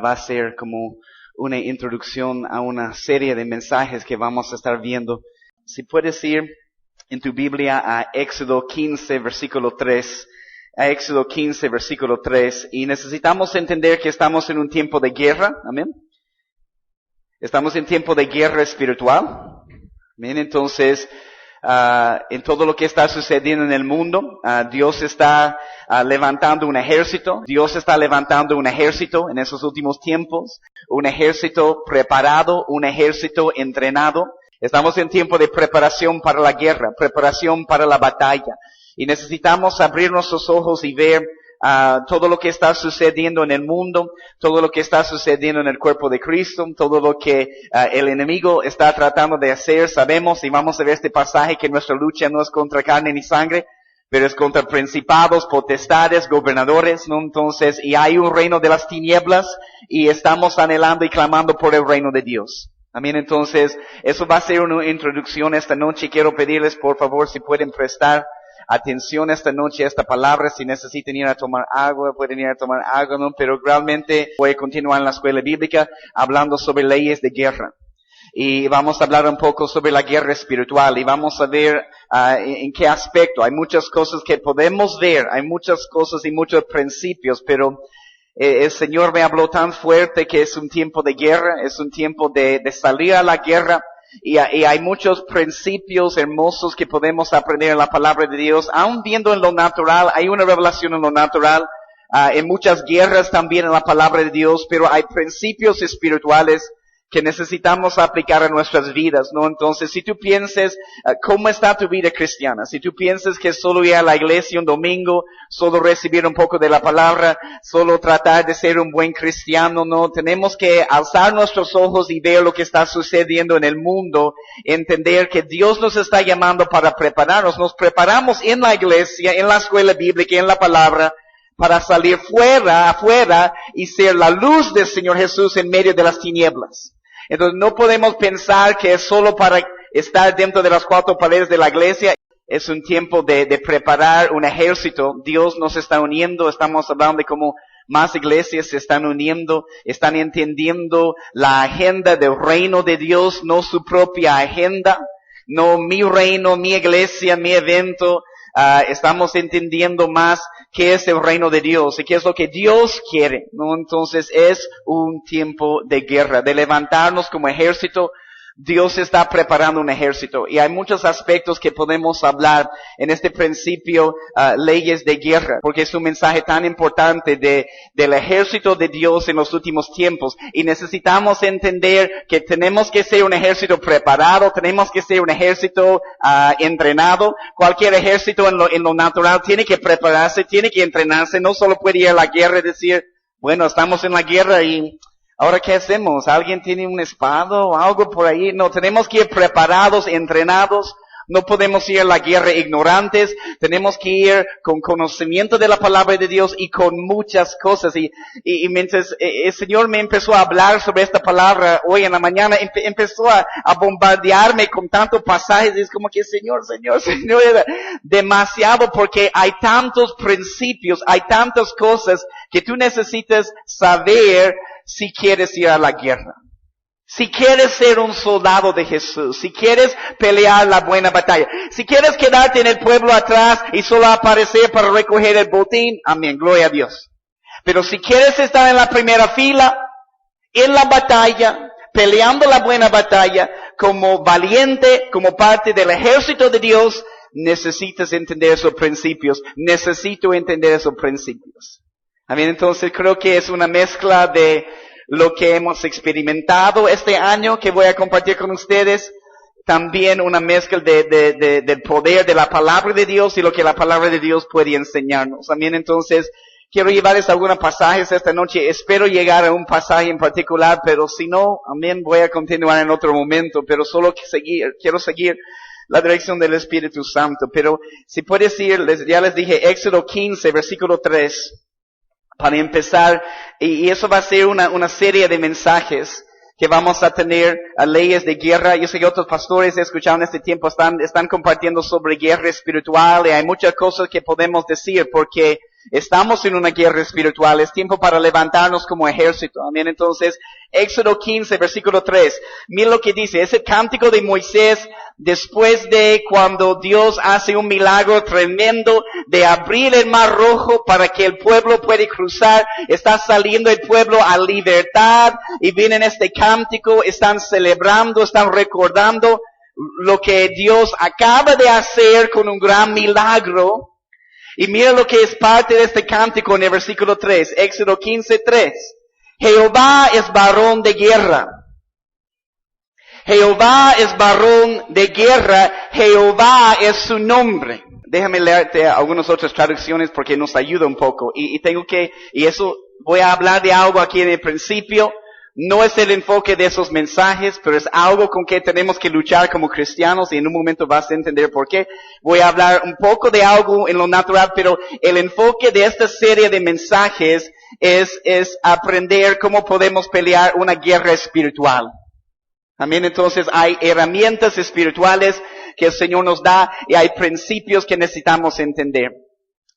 Va a ser como una introducción a una serie de mensajes que vamos a estar viendo. Si puedes ir en tu Biblia a Éxodo 15, versículo 3. A Éxodo 15, versículo 3. Y necesitamos entender que estamos en un tiempo de guerra. Amén. Estamos en tiempo de guerra espiritual. Amén. Entonces, en todo lo que está sucediendo en el mundo, Dios está levantando un ejército. Dios está levantando un ejército en esos últimos tiempos. Un ejército preparado, un ejército entrenado. Estamos en tiempo de preparación para la guerra, preparación para la batalla. Y necesitamos abrir nuestros ojos y ver todo lo que está sucediendo en el mundo, todo lo que está sucediendo en el cuerpo de Cristo, todo lo que el enemigo está tratando de hacer. Sabemos, y vamos a ver este pasaje, que nuestra lucha no es contra carne ni sangre, pero es contra principados, potestades, gobernadores, ¿no? Entonces, y hay un reino de las tinieblas, y estamos anhelando y clamando por el reino de Dios. Amén. Entonces, eso va a ser una introducción esta noche. Quiero pedirles, por favor, si pueden prestar atención esta noche a esta palabra. Si necesitan ir a tomar agua, pueden ir a tomar agua, ¿no? Pero realmente voy a continuar en la escuela bíblica hablando sobre leyes de guerra. Y vamos a hablar un poco sobre la guerra espiritual y vamos a ver en qué aspecto. Hay muchas cosas que podemos ver, hay muchas cosas y muchos principios, pero el Señor me habló tan fuerte que es un tiempo de guerra, es un tiempo de salir a la guerra. Y hay muchos principios hermosos que podemos aprender en la palabra de Dios. Aún viendo en lo natural, hay una revelación en lo natural, en muchas guerras también en la palabra de Dios, pero hay principios espirituales que necesitamos aplicar a nuestras vidas, ¿no? Entonces, si tú piensas, ¿cómo está tu vida cristiana? Si tú piensas que solo ir a la iglesia un domingo, solo recibir un poco de la palabra, solo tratar de ser un buen cristiano, ¿no? Tenemos que alzar nuestros ojos y ver lo que está sucediendo en el mundo, entender que Dios nos está llamando para prepararnos. Nos preparamos en la iglesia, en la escuela bíblica, en la palabra, para salir afuera y ser la luz del Señor Jesús en medio de las tinieblas. Entonces no podemos pensar que es solo para estar dentro de las cuatro paredes de la iglesia. Es un tiempo de preparar un ejército. Dios nos está uniendo. Estamos hablando de cómo más iglesias se están uniendo, están entendiendo la agenda del reino de Dios, no su propia agenda, no mi reino, mi iglesia, mi evento. Estamos entendiendo más qué es el reino de Dios y qué es lo que Dios quiere, ¿no? Entonces es un tiempo de guerra, de levantarnos como ejército. Dios está preparando un ejército y hay muchos aspectos que podemos hablar en este principio, leyes de guerra, porque es un mensaje tan importante del ejército de Dios en los últimos tiempos y necesitamos entender que tenemos que ser un ejército preparado, tenemos que ser un ejército entrenado. Cualquier ejército en lo natural tiene que prepararse, tiene que entrenarse, no solo puede ir a la guerra y decir, bueno, estamos en la guerra y ¿ahora qué hacemos? ¿Alguien tiene una espada o algo por ahí? No, tenemos que ir preparados, entrenados. No podemos ir a la guerra ignorantes. Tenemos que ir con conocimiento de la palabra de Dios y con muchas cosas. Y mientras el Señor me empezó a hablar sobre esta palabra hoy en la mañana, empezó a bombardearme con tantos pasajes. Es como que Señor, era demasiado porque hay tantos principios, hay tantas cosas que tú necesitas saber si quieres ir a la guerra, si quieres ser un soldado de Jesús, si quieres pelear la buena batalla, si quieres quedarte en el pueblo atrás y solo aparecer para recoger el botín, amén, gloria a Dios. Pero si quieres estar en la primera fila, en la batalla, peleando la buena batalla, como valiente, como parte del ejército de Dios, necesitas entender esos principios, necesito entender esos principios. Amén. Entonces creo que es una mezcla de lo que hemos experimentado este año que voy a compartir con ustedes. También una mezcla del poder de la palabra de Dios y lo que la palabra de Dios puede enseñarnos. Amén. Entonces quiero llevarles algunos pasajes esta noche. Espero llegar a un pasaje en particular, pero si no, amén, voy a continuar en otro momento. Pero solo quiero seguir la dirección del Espíritu Santo. Pero si puedes ir, ya les dije, Éxodo 15, versículo 3. Para empezar, y eso va a ser una serie de mensajes que vamos a tener a leyes de guerra. Yo sé que otros pastores escucharon este tiempo, están compartiendo sobre guerra espiritual y hay muchas cosas que podemos decir porque Estamos en una guerra espiritual, es tiempo para levantarnos como ejército. Amén. Entonces, Éxodo 15, versículo 3. Mira lo que dice, es el cántico de Moisés después de cuando Dios hace un milagro tremendo de abrir el mar rojo para que el pueblo pueda cruzar. Está saliendo el pueblo a libertad y vienen este cántico, están celebrando, están recordando lo que Dios acaba de hacer con un gran milagro. Y mira lo que es parte de este cántico en el versículo 3, Éxodo 15, 3. Jehová es varón de guerra. Jehová es varón de guerra. Jehová es su nombre. Déjame leerte algunas otras traducciones porque nos ayuda un poco. Y eso voy a hablar de algo aquí en el principio. No es el enfoque de esos mensajes, pero es algo con que tenemos que luchar como cristianos y en un momento vas a entender por qué. Voy a hablar un poco de algo en lo natural, pero el enfoque de esta serie de mensajes es aprender cómo podemos pelear una guerra espiritual. Amén. Entonces hay herramientas espirituales que el Señor nos da y hay principios que necesitamos entender.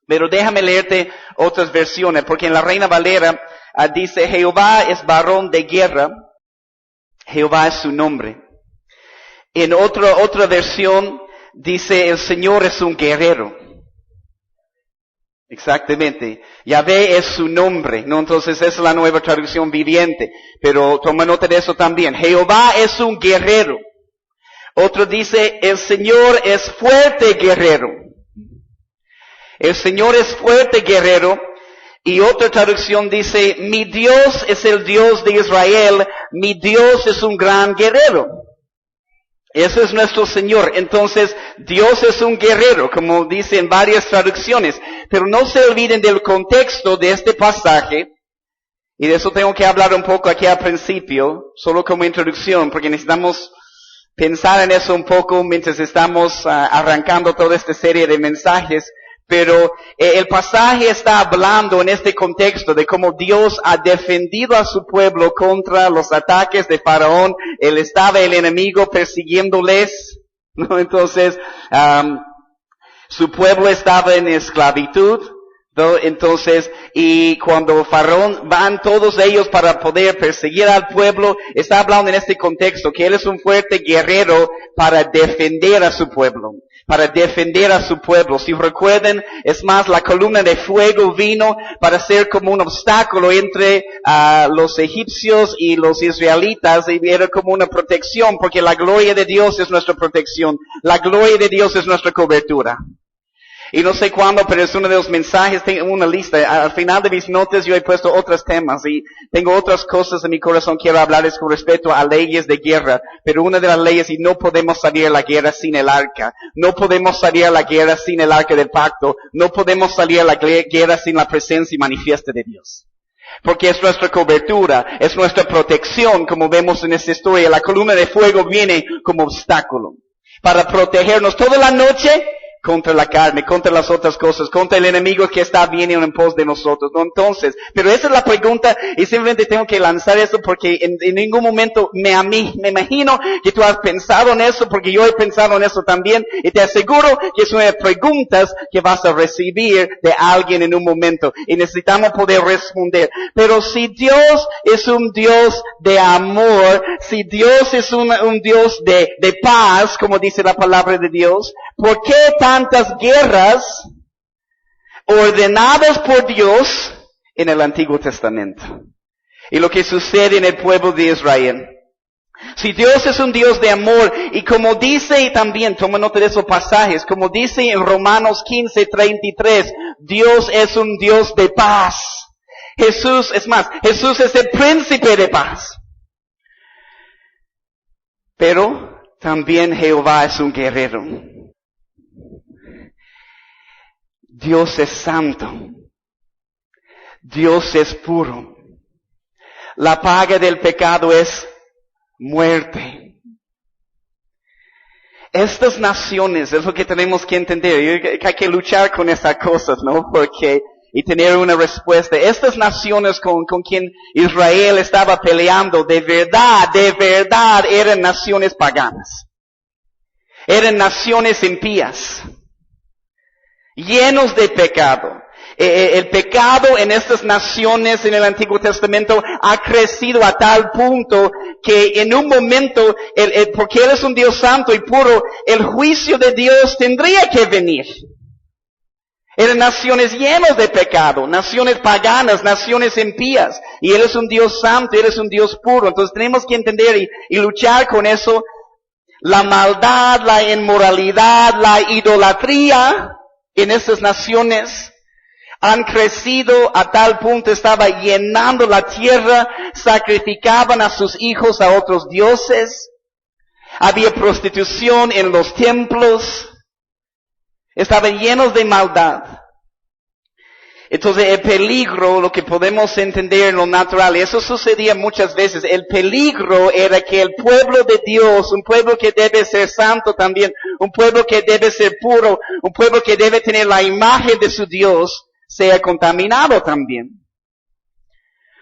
Pero déjame leerte otras versiones, porque en la Reina Valera dice, Jehová es varón de guerra, Jehová es su nombre. En otra versión dice, el Señor es un guerrero. Exactamente. Yahvé es su nombre, ¿no? Entonces esa es la nueva traducción viviente. Pero toma nota de eso también. Jehová es un guerrero. Otro dice, el Señor es fuerte guerrero. El Señor es fuerte guerrero. Y otra traducción dice, mi Dios es el Dios de Israel, mi Dios es un gran guerrero. Eso es nuestro Señor. Entonces, Dios es un guerrero, como dice en varias traducciones. Pero no se olviden del contexto de este pasaje. Y de eso tengo que hablar un poco aquí al principio, solo como introducción, porque necesitamos pensar en eso un poco mientras estamos arrancando toda esta serie de mensajes. Pero el pasaje está hablando en este contexto de cómo Dios ha defendido a su pueblo contra los ataques de Faraón. Él estaba el enemigo persiguiéndoles, ¿no? Entonces, su pueblo estaba en esclavitud, ¿no? Entonces, y cuando Faraón van todos ellos para poder perseguir al pueblo, está hablando en este contexto que él es un fuerte guerrero para defender a su pueblo. Para defender a su pueblo. Si recuerden, es más, la columna de fuego vino para ser como un obstáculo entre los egipcios y los israelitas, y era como una protección, porque la gloria de Dios es nuestra protección. La gloria de Dios es nuestra cobertura. Y no sé cuándo, pero es uno de los mensajes, tengo una lista. Al final de mis notas yo he puesto otros temas y tengo otras cosas en mi corazón que quiero hablarles con respecto a leyes de guerra. Pero una de las leyes, y no podemos salir a la guerra sin el arca. No podemos salir a la guerra sin el arca del pacto. No podemos salir a la guerra sin la presencia y manifiesta de Dios. Porque es nuestra cobertura, es nuestra protección, como vemos en esta historia. La columna de fuego viene como obstáculo para protegernos toda la noche contra la carne, contra las otras cosas, contra el enemigo que está viniendo en pos de nosotros, ¿no? Entonces, pero esa es la pregunta y simplemente tengo que lanzar eso porque en ningún momento me imagino que tú has pensado en eso, porque yo he pensado en eso también y te aseguro que es una de las preguntas que vas a recibir de alguien en un momento y necesitamos poder responder. Pero si Dios es un Dios de amor, si Dios es un Dios de paz, como dice la palabra de Dios, ¿por qué tantas guerras ordenadas por Dios en el Antiguo Testamento? Y lo que sucede en el pueblo de Israel. Si Dios es un Dios de amor, y como dice, y también toma nota de esos pasajes, como dice en Romanos 15:33, Dios es un Dios de paz. Jesús es el príncipe de paz. Pero también Jehová es un guerrero. Dios es santo. Dios es puro. La paga del pecado es muerte. Estas naciones, es lo que tenemos que entender. Hay que luchar con esas cosas, ¿no? Y tener una respuesta. Estas naciones con quien Israel estaba peleando, de verdad, eran naciones paganas. Eran naciones impías. Llenos de pecado. El pecado en estas naciones en el Antiguo Testamento ha crecido a tal punto que en un momento, porque Él es un Dios santo y puro, el juicio de Dios tendría que venir. Eran naciones llenas de pecado, naciones paganas, naciones impías. Y Él es un Dios santo, Él es un Dios puro. Entonces tenemos que entender y luchar con eso. La maldad, la inmoralidad, la idolatría en estas naciones han crecido a tal punto, estaba llenando la tierra, sacrificaban a sus hijos a otros dioses, había prostitución en los templos, estaban llenos de maldad. Entonces el peligro, lo que podemos entender en lo natural, y eso sucedía muchas veces, el peligro era que el pueblo de Dios, un pueblo que debe ser santo también, un pueblo que debe ser puro, un pueblo que debe tener la imagen de su Dios, sea contaminado también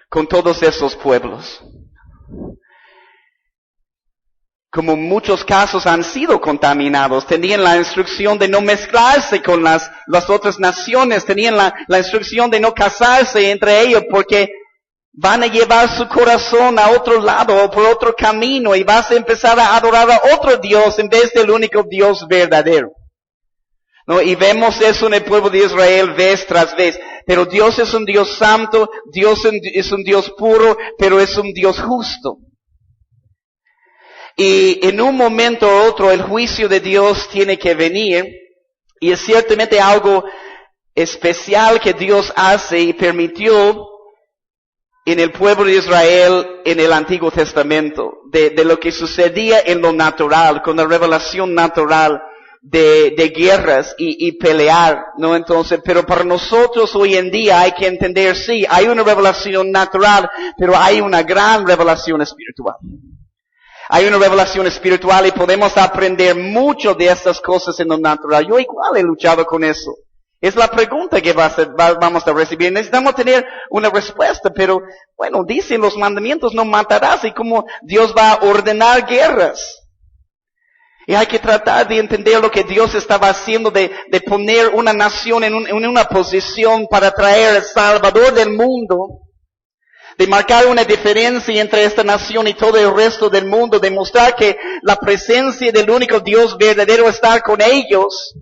con todos esos pueblos. Como muchos casos han sido contaminados, tenían la instrucción de no mezclarse con las otras naciones, tenían la instrucción de no casarse entre ellos porque van a llevar su corazón a otro lado o por otro camino y vas a empezar a adorar a otro Dios en vez del único Dios verdadero. ¿No? Y vemos eso en el pueblo de Israel vez tras vez. Pero Dios es un Dios santo, Dios es un Dios puro, pero es un Dios justo. Y en un momento u otro el juicio de Dios tiene que venir. Y es ciertamente algo especial que Dios hace y permitió en el pueblo de Israel en el Antiguo Testamento. De lo que sucedía en lo natural, con la revelación natural. De guerras y pelear, ¿no? Entonces, pero para nosotros hoy en día hay que entender, sí, hay una revelación natural, pero hay una gran revelación espiritual. Hay una revelación espiritual y podemos aprender mucho de estas cosas en lo natural. Yo igual he luchado con eso. Es la pregunta que vamos a recibir. Necesitamos tener una respuesta, pero bueno, dicen los mandamientos, no matarás, y cómo Dios va a ordenar guerras. Y hay que tratar de entender lo que Dios estaba haciendo de poner una nación en una posición para traer al Salvador del mundo. De marcar una diferencia entre esta nación y todo el resto del mundo. De mostrar que la presencia del único Dios verdadero está con ellos.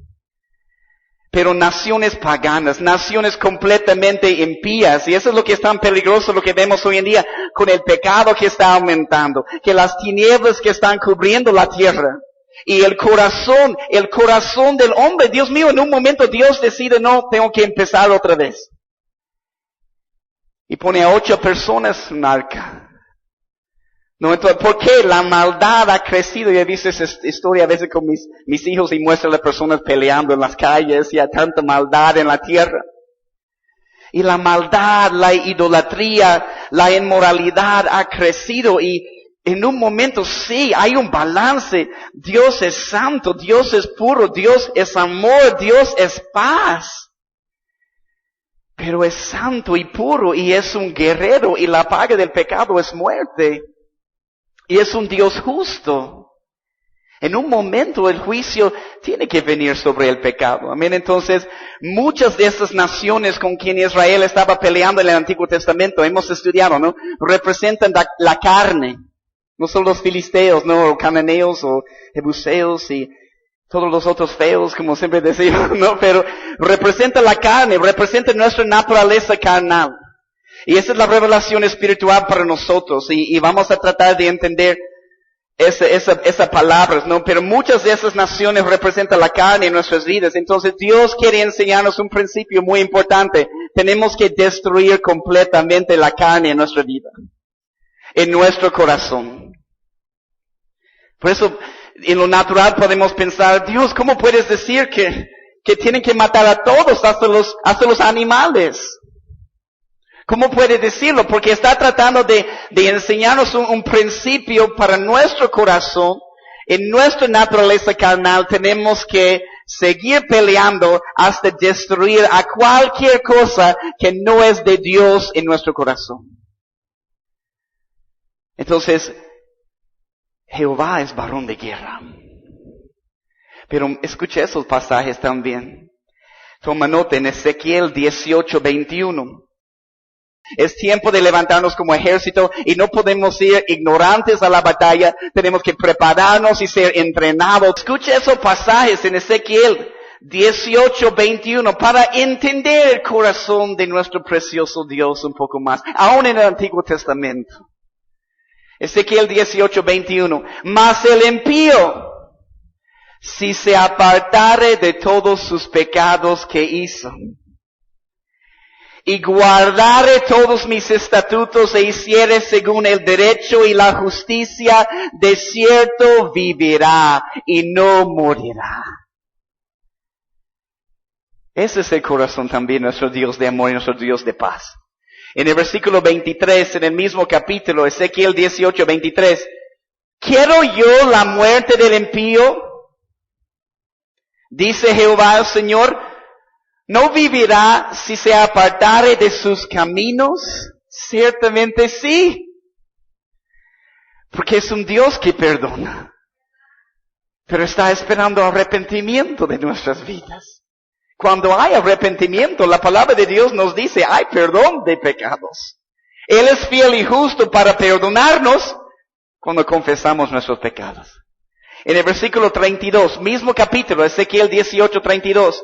Pero naciones paganas, naciones completamente impías. Y eso es lo que es tan peligroso, lo que vemos hoy en día con el pecado que está aumentando. Que las tinieblas que están cubriendo la tierra. Y el corazón del hombre, Dios mío, en un momento Dios decide, no, tengo que empezar otra vez. Y pone a 8 personas en un arca. No, entonces, ¿por qué? La maldad ha crecido. Yo he visto esa historia a veces con mis hijos y muestro a las personas peleando en las calles y hay tanta maldad en la tierra. Y la maldad, la idolatría, la inmoralidad ha crecido y en un momento sí, hay un balance. Dios es santo, Dios es puro, Dios es amor, Dios es paz. Pero es santo y puro y es un guerrero y la paga del pecado es muerte. Y es un Dios justo. En un momento el juicio tiene que venir sobre el pecado. Amén. Entonces, muchas de estas naciones con quien Israel estaba peleando en el Antiguo Testamento, hemos estudiado, ¿no? Representan la carne. No son los filisteos, no, o cananeos, o jebuseos, y todos los otros feos, como siempre decimos, ¿no? Pero representa la carne, representa nuestra naturaleza carnal. Y esa es la revelación espiritual para nosotros, y vamos a tratar de entender esa palabra, ¿no? Pero muchas de esas naciones representan la carne en nuestras vidas. Entonces Dios quiere enseñarnos un principio muy importante. Tenemos que destruir completamente la carne en nuestra vida. En nuestro corazón. Por eso, en lo natural podemos pensar, Dios, ¿cómo puedes decir que tienen que matar a todos, hasta los animales? ¿Cómo puede decirlo? Porque está tratando de enseñarnos un principio para nuestro corazón. En nuestra naturaleza carnal tenemos que seguir peleando hasta destruir a cualquier cosa que no es de Dios en nuestro corazón. Entonces, Jehová es varón de guerra. Pero escuche esos pasajes también. Toma nota en Ezequiel 18:21. Es tiempo de levantarnos como ejército y no podemos ser ignorantes a la batalla. Tenemos que prepararnos y ser entrenados. Escucha esos pasajes en Ezequiel 18:21 para entender el corazón de nuestro precioso Dios un poco más, aún en el Antiguo Testamento. Ezequiel 18:21. Mas el impío, si se apartare de todos sus pecados que hizo, y guardare todos mis estatutos e hiciere según el derecho y la justicia, de cierto vivirá y no morirá. Ese es el corazón también, nuestro Dios de amor y nuestro Dios de paz. En el versículo 23, en el mismo capítulo, Ezequiel 18:23, ¿quiero yo la muerte del impío? Dice Jehová el Señor, ¿no vivirá si se apartare de sus caminos? Ciertamente sí. Porque es un Dios que perdona. Pero está esperando arrepentimiento de nuestras vidas. Cuando hay arrepentimiento, la palabra de Dios nos dice, hay perdón de pecados. Él es fiel y justo para perdonarnos cuando confesamos nuestros pecados. En el versículo 32, mismo capítulo, Ezequiel 18:32,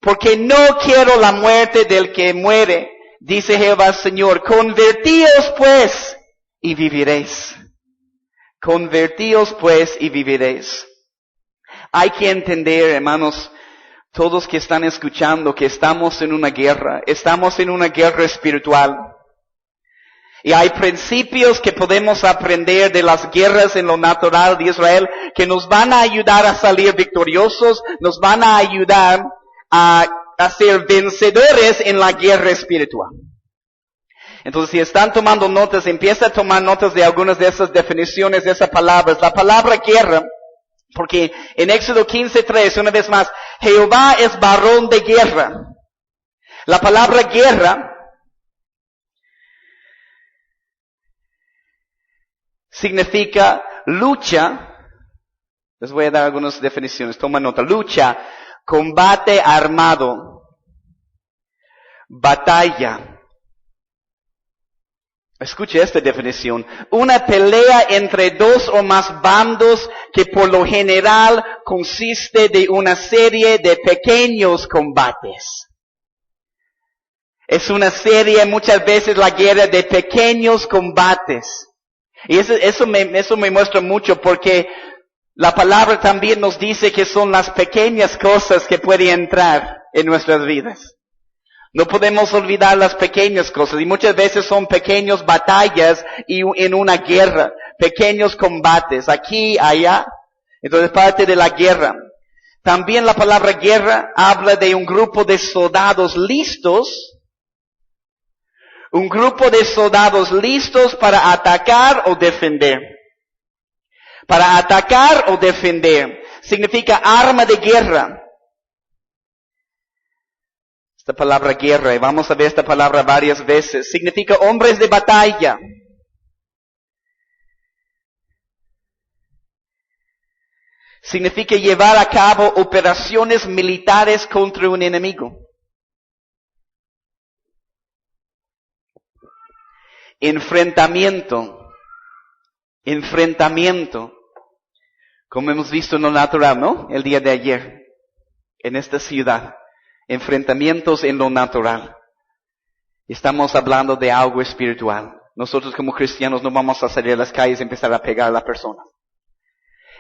porque no quiero la muerte del que muere, dice Jehová Señor, convertíos pues y viviréis. Convertíos pues y viviréis. Hay que entender, hermanos, todos que están escuchando, que estamos en una guerra espiritual. Y hay principios que podemos aprender de las guerras en lo natural de Israel que nos van a ayudar a salir victoriosos, nos van a ayudar a ser vencedores en la guerra espiritual. Entonces, si están tomando notas, empieza a tomar notas de algunas de esas definiciones de esas palabras. La palabra guerra, porque en Éxodo 15:3, una vez más, Jehová es varón de guerra. La palabra guerra significa lucha. Les voy a dar algunas definiciones. Toma nota. Lucha, combate armado, batalla. Escuche esta definición. Una pelea entre dos o más bandos que por lo general consiste de una serie de pequeños combates. Es una serie, muchas veces la guerra, de pequeños combates. Y eso me muestra mucho porque la palabra también nos dice que son las pequeñas cosas que pueden entrar en nuestras vidas. No podemos olvidar las pequeñas cosas y muchas veces son pequeñas batallas y en una guerra, pequeños combates, aquí, allá. Entonces parte de la guerra. También la palabra guerra habla de un grupo de soldados listos. Un grupo de soldados listos para atacar o defender. Para atacar o defender. Significa arma de guerra. Esta palabra guerra, y vamos a ver esta palabra varias veces, significa hombres de batalla. Significa llevar a cabo operaciones militares contra un enemigo. Enfrentamiento, como hemos visto en lo natural, ¿no? El día de ayer, en esta ciudad, enfrentamientos en lo natural. Estamos hablando de algo espiritual. Nosotros como cristianos no vamos a salir a las calles y empezar a pegar a la persona.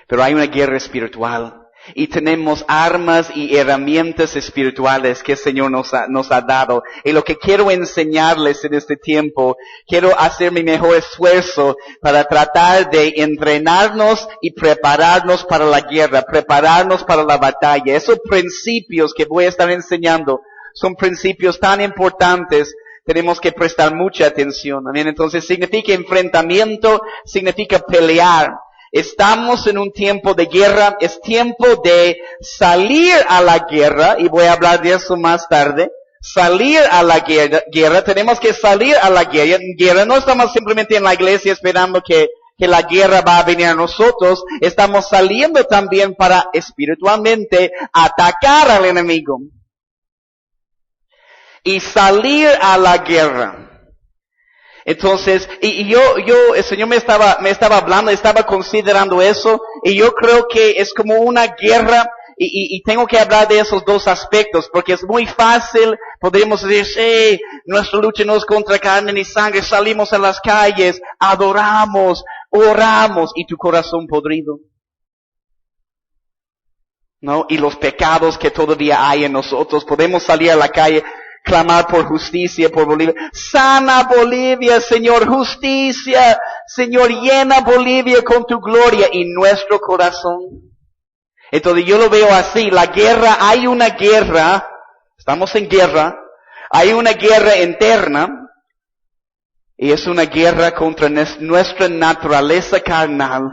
Pero hay una guerra espiritual. Y tenemos armas y herramientas espirituales que el Señor nos ha dado. Y lo que quiero enseñarles en este tiempo, quiero hacer mi mejor esfuerzo para tratar de entrenarnos y prepararnos para la guerra, prepararnos para la batalla. Esos principios que voy a estar enseñando son principios tan importantes, tenemos que prestar mucha atención. Amén. Entonces significa enfrentamiento, significa pelear. Estamos en un tiempo de guerra, es tiempo de salir a la guerra, y voy a hablar de eso más tarde. Salir a la guerra, tenemos que salir a la guerra. No estamos simplemente en la iglesia esperando que la guerra va a venir a nosotros. Estamos saliendo también para espiritualmente atacar al enemigo. y salir a la guerra. Entonces, el Señor me estaba hablando, estaba considerando eso, y yo creo que es como una guerra, y tengo que hablar de esos dos aspectos, porque es muy fácil, podríamos decir, nuestra lucha no es contra carne ni sangre, salimos a las calles, adoramos, oramos, y tu corazón podrido. ¿No? Y los pecados que todavía hay en nosotros, podemos salir a la calle, clamar por justicia por Bolivia. Sana Bolivia, Señor, justicia. Señor, llena Bolivia con tu gloria y nuestro corazón. Entonces yo lo veo así, la guerra, hay una guerra, estamos en guerra, hay una guerra interna, y es una guerra contra nuestra naturaleza carnal,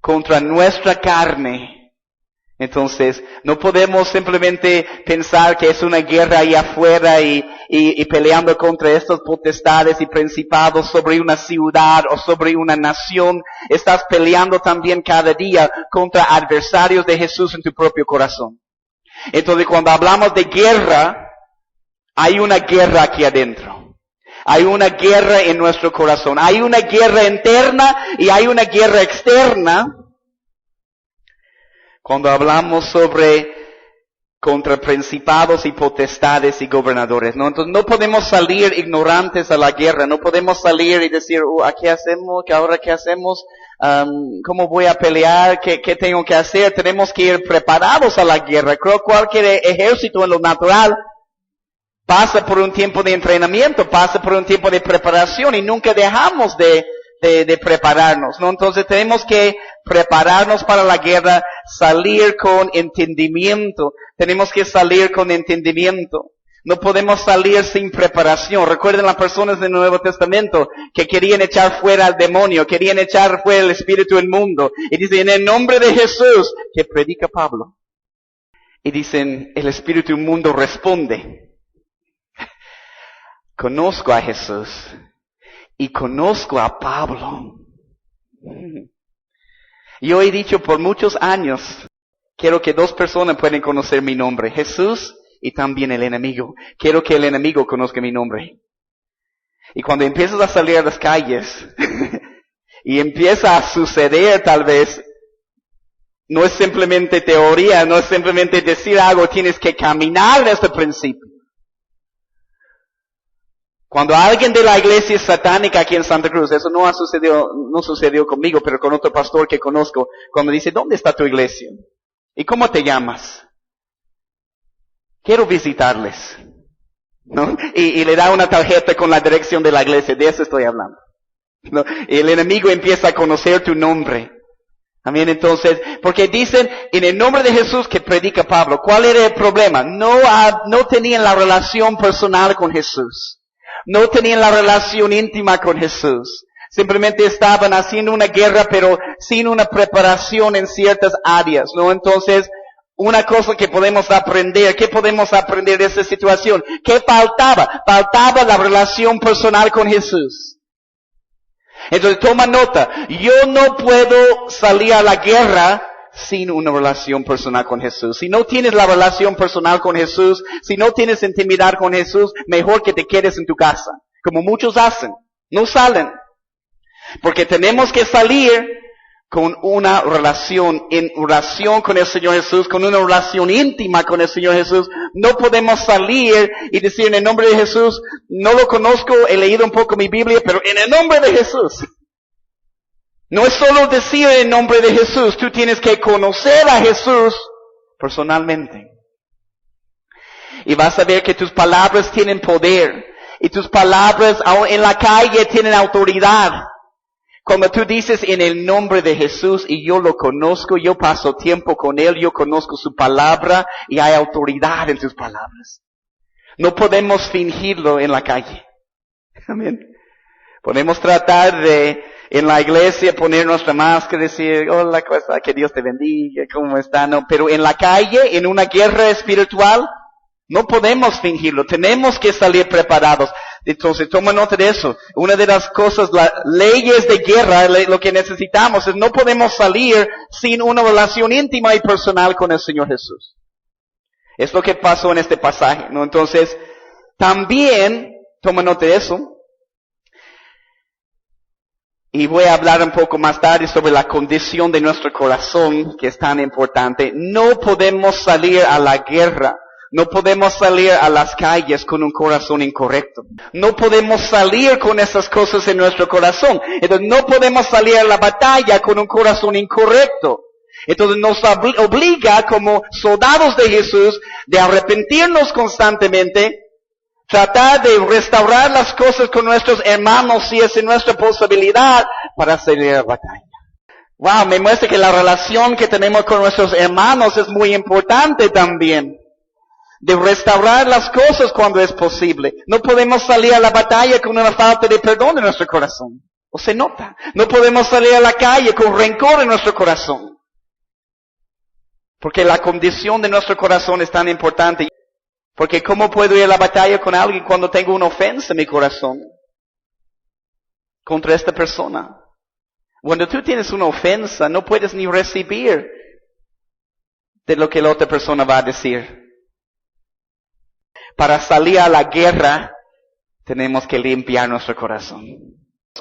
contra nuestra carne. Entonces, no podemos simplemente pensar que es una guerra ahí afuera y peleando contra estas potestades y principados sobre una ciudad o sobre una nación. Estás peleando también cada día contra adversarios de Jesús en tu propio corazón. Entonces, cuando hablamos de guerra, hay una guerra aquí adentro. Hay una guerra en nuestro corazón. Hay una guerra interna y hay una guerra externa. Cuando hablamos contra principados y potestades y gobernadores, ¿no? Entonces no podemos salir ignorantes a la guerra, no podemos salir y decir, ¿qué hacemos? ¿Ahora qué hacemos? ¿Cómo voy a pelear? ¿Qué tengo que hacer? Tenemos que ir preparados a la guerra. Creo que cualquier ejército en lo natural pasa por un tiempo de entrenamiento, pasa por un tiempo de preparación y nunca dejamos de prepararnos, ¿no? Entonces tenemos que prepararnos para la guerra, salir con entendimiento. Tenemos que salir con entendimiento. No podemos salir sin preparación. Recuerden las personas del Nuevo Testamento que querían echar fuera al demonio, querían echar fuera el espíritu inmundo. Y dicen, en el nombre de Jesús, que predica Pablo. Y dicen, el espíritu inmundo responde, conozco a Jesús. Y conozco a Pablo. Yo he dicho por muchos años, quiero que dos personas puedan conocer mi nombre, Jesús y también el enemigo. Quiero que el enemigo conozca mi nombre. Y cuando empiezas a salir a las calles, y empieza a suceder tal vez, no es simplemente teoría, no es simplemente decir algo, tienes que caminar desde el principio. Cuando alguien de la iglesia satánica aquí en Santa Cruz, eso no sucedió conmigo, pero con otro pastor que conozco, cuando dice, ¿dónde está tu iglesia? ¿Y cómo te llamas? Quiero visitarles. ¿No? Y le da una tarjeta con la dirección de la iglesia, de eso estoy hablando. ¿No? Y el enemigo empieza a conocer tu nombre. Amén, entonces, porque dicen, en el nombre de Jesús que predica Pablo, ¿cuál era el problema? No tenían la relación personal con Jesús. No tenían la relación íntima con Jesús. Simplemente estaban haciendo una guerra, pero sin una preparación en ciertas áreas, ¿no? Entonces, una cosa que podemos aprender, ¿qué podemos aprender de esta situación? ¿Qué faltaba? Faltaba la relación personal con Jesús. Entonces, toma nota. Yo no puedo salir a la guerra sin una relación personal con Jesús. Si no tienes la relación personal con Jesús, si no tienes intimidad con Jesús, mejor que te quedes en tu casa, como muchos hacen. No salen. Porque tenemos que salir con una relación, en relación con el Señor Jesús, con una relación íntima con el Señor Jesús. No podemos salir y decir en el nombre de Jesús, no lo conozco, he leído un poco mi Biblia, pero en el nombre de Jesús. No es solo decir en nombre de Jesús, tú tienes que conocer a Jesús personalmente. Y vas a ver que tus palabras tienen poder. Y tus palabras aún en la calle tienen autoridad. Cuando tú dices en el nombre de Jesús y yo lo conozco, yo paso tiempo con Él, yo conozco su palabra y hay autoridad en tus palabras. No podemos fingirlo en la calle. Amén. Podemos tratar de en la iglesia poner nuestra máscara y decir, hola, que Dios te bendiga, ¿cómo está? No, pero en la calle, en una guerra espiritual, no podemos fingirlo, tenemos que salir preparados. Entonces, toma nota de eso. Una de las cosas, las leyes de guerra, lo que necesitamos es no podemos salir sin una relación íntima y personal con el Señor Jesús. Es lo que pasó en este pasaje, ¿no? Entonces, también, toma nota de eso, y voy a hablar un poco más tarde sobre la condición de nuestro corazón, que es tan importante. No podemos salir a la guerra. No podemos salir a las calles con un corazón incorrecto. No podemos salir con esas cosas en nuestro corazón. Entonces no podemos salir a la batalla con un corazón incorrecto. Entonces nos obliga como soldados de Jesús de arrepentirnos constantemente, tratar de restaurar las cosas con nuestros hermanos si es en nuestra posibilidad para salir a la batalla. Wow, me muestra que la relación que tenemos con nuestros hermanos es muy importante también. De restaurar las cosas cuando es posible. No podemos salir a la batalla con una falta de perdón en nuestro corazón. O se nota. No podemos salir a la calle con rencor en nuestro corazón. Porque la condición de nuestro corazón es tan importante. Porque ¿cómo puedo ir a la batalla con alguien cuando tengo una ofensa en mi corazón? Contra esta persona. Cuando tú tienes una ofensa, no puedes ni recibir de lo que la otra persona va a decir. Para salir a la guerra, tenemos que limpiar nuestro corazón.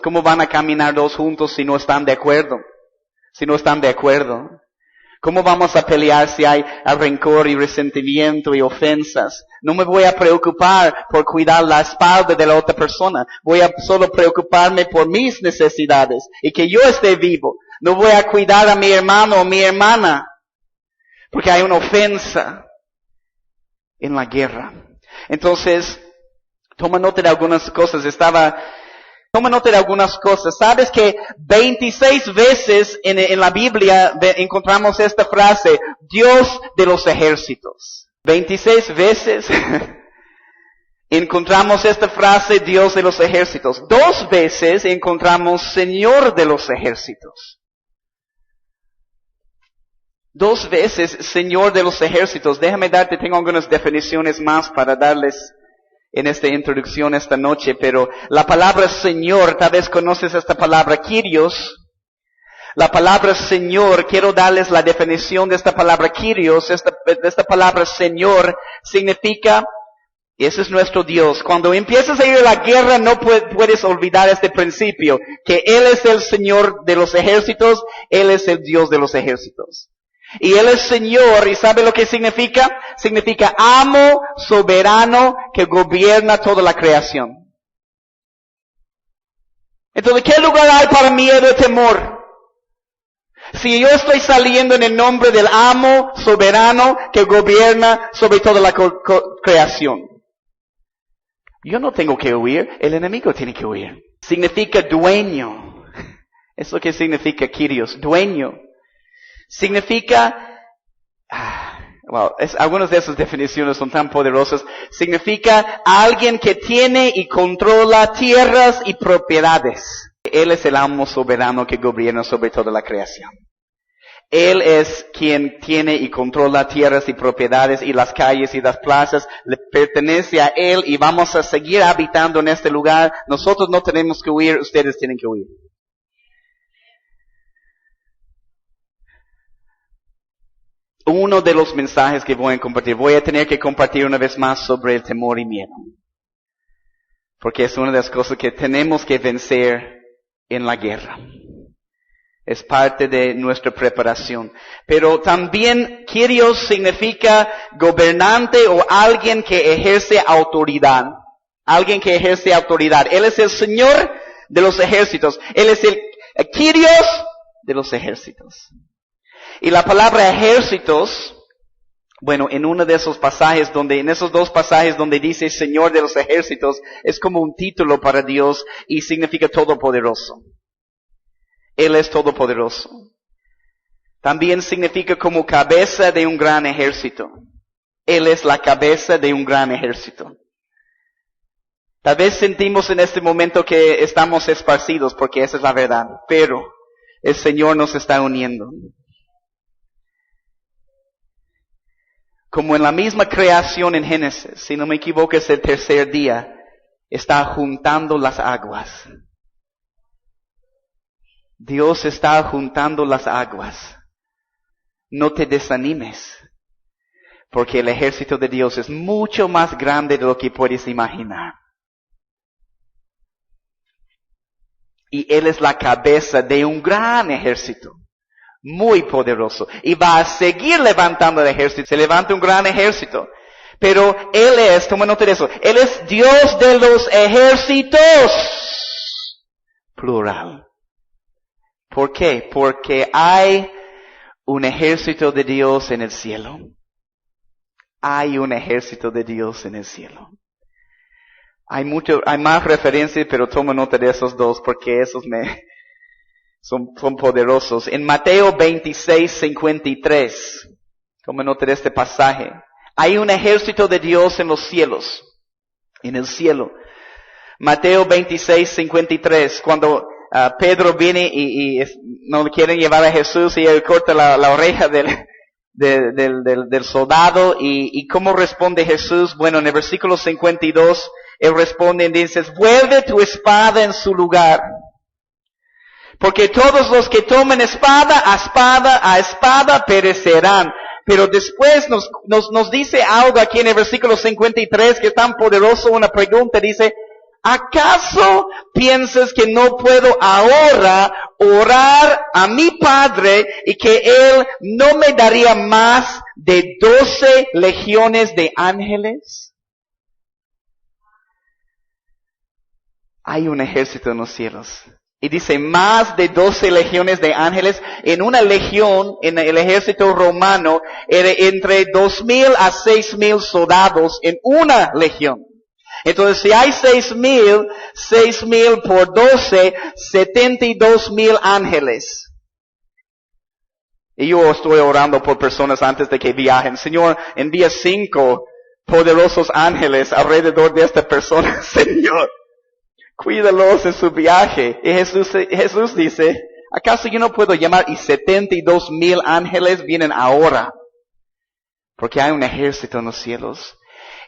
¿Cómo van a caminar dos juntos si no están de acuerdo? Si no están de acuerdo. ¿Cómo vamos a pelear si hay rencor y resentimiento y ofensas? No me voy a preocupar por cuidar la espalda de la otra persona. Voy a solo preocuparme por mis necesidades y que yo esté vivo. No voy a cuidar a mi hermano o mi hermana porque hay una ofensa en la guerra. Entonces, toma nota de algunas cosas. Toma nota de algunas cosas. ¿Sabes que 26 veces en la Biblia encontramos esta frase, Dios de los ejércitos? 26 veces encontramos esta frase, Dios de los ejércitos. 2 veces encontramos Señor de los ejércitos. 2 veces Señor de los ejércitos. Déjame tengo algunas definiciones más para darles en esta introducción esta noche, pero la palabra Señor, tal vez conoces esta palabra, Kyrios. La palabra Señor, quiero darles la definición de esta palabra Kyrios. Esta palabra Señor significa, ese es nuestro Dios. Cuando empiezas a ir a la guerra, no puedes olvidar este principio, que Él es el Señor de los ejércitos, Él es el Dios de los ejércitos. Y Él es Señor, ¿y sabe lo que significa? Significa amo soberano que gobierna toda la creación. Entonces, ¿qué lugar hay para miedo y temor? Si yo estoy saliendo en el nombre del amo soberano que gobierna sobre toda la creación. Yo no tengo que huir, el enemigo tiene que huir. Significa dueño. Es lo que significa Kyrios, dueño. Significa, algunas de esas definiciones son tan poderosas. Significa alguien que tiene y controla tierras y propiedades. Él es el amo soberano que gobierna sobre toda la creación. Él es quien tiene y controla tierras y propiedades y las calles y las plazas. Le pertenece a Él y vamos a seguir habitando en este lugar. Nosotros no tenemos que huir, ustedes tienen que huir. Uno de los mensajes que voy a tener que compartir una vez más sobre el temor y miedo. Porque es una de las cosas que tenemos que vencer en la guerra. Es parte de nuestra preparación. Pero también Kyrios significa gobernante o alguien que ejerce autoridad. Alguien que ejerce autoridad. Él es el Señor de los ejércitos. Él es el Kyrios de los ejércitos. Y la palabra ejércitos, bueno, en uno de esos pasajes en esos 2 pasajes donde dice Señor de los ejércitos, es como un título para Dios y significa todopoderoso. Él es todopoderoso. También significa como cabeza de un gran ejército. Él es la cabeza de un gran ejército. Tal vez sentimos en este momento que estamos esparcidos, porque esa es la verdad, pero el Señor nos está uniendo. Como en la misma creación en Génesis, si no me equivoco es el 3er día, está juntando las aguas. Dios está juntando las aguas. No te desanimes. Porque el ejército de Dios es mucho más grande de lo que puedes imaginar. Y Él es la cabeza de un gran ejército, muy poderoso. Y va a seguir levantando el ejército. Se levanta un gran ejército. Pero Él es, toma nota de eso, Él es Dios de los ejércitos. Plural. ¿Por qué? Porque hay un ejército de Dios en el cielo. Hay un ejército de Dios en el cielo. Hay más referencias, pero toma nota de esos dos porque esos son poderosos. En Mateo 26:53, toma nota de este pasaje. Hay un ejército de Dios en los cielos, en el cielo. Mateo 26:53, cuando Pedro viene y no quieren llevar a Jesús y él corta la oreja del soldado. ¿Y cómo responde Jesús? Bueno, en el versículo 52, Él responde y dice, vuelve tu espada en su lugar. Porque todos los que tomen espada a espada perecerán. Pero después nos dice algo aquí en el versículo 53 que es tan poderoso, una pregunta, dice, ¿acaso piensas que no puedo ahora orar a mi Padre y que Él no me daría más de 12 legiones de ángeles? Hay un ejército en los cielos. Y dice, más de 12 legiones de ángeles. En una legión, en el ejército romano, era entre 2,000 a 6,000 soldados en una legión. Entonces, si hay 6,000 por 12, 72,000 ángeles. Y yo estoy orando por personas antes de que viajen. Señor, envía 5 poderosos ángeles alrededor de esta persona, Señor. Cuídalos en su viaje. Y Jesús dice, ¿acaso yo no puedo llamar? Y 72,000 ángeles vienen ahora. Porque hay un ejército en los cielos.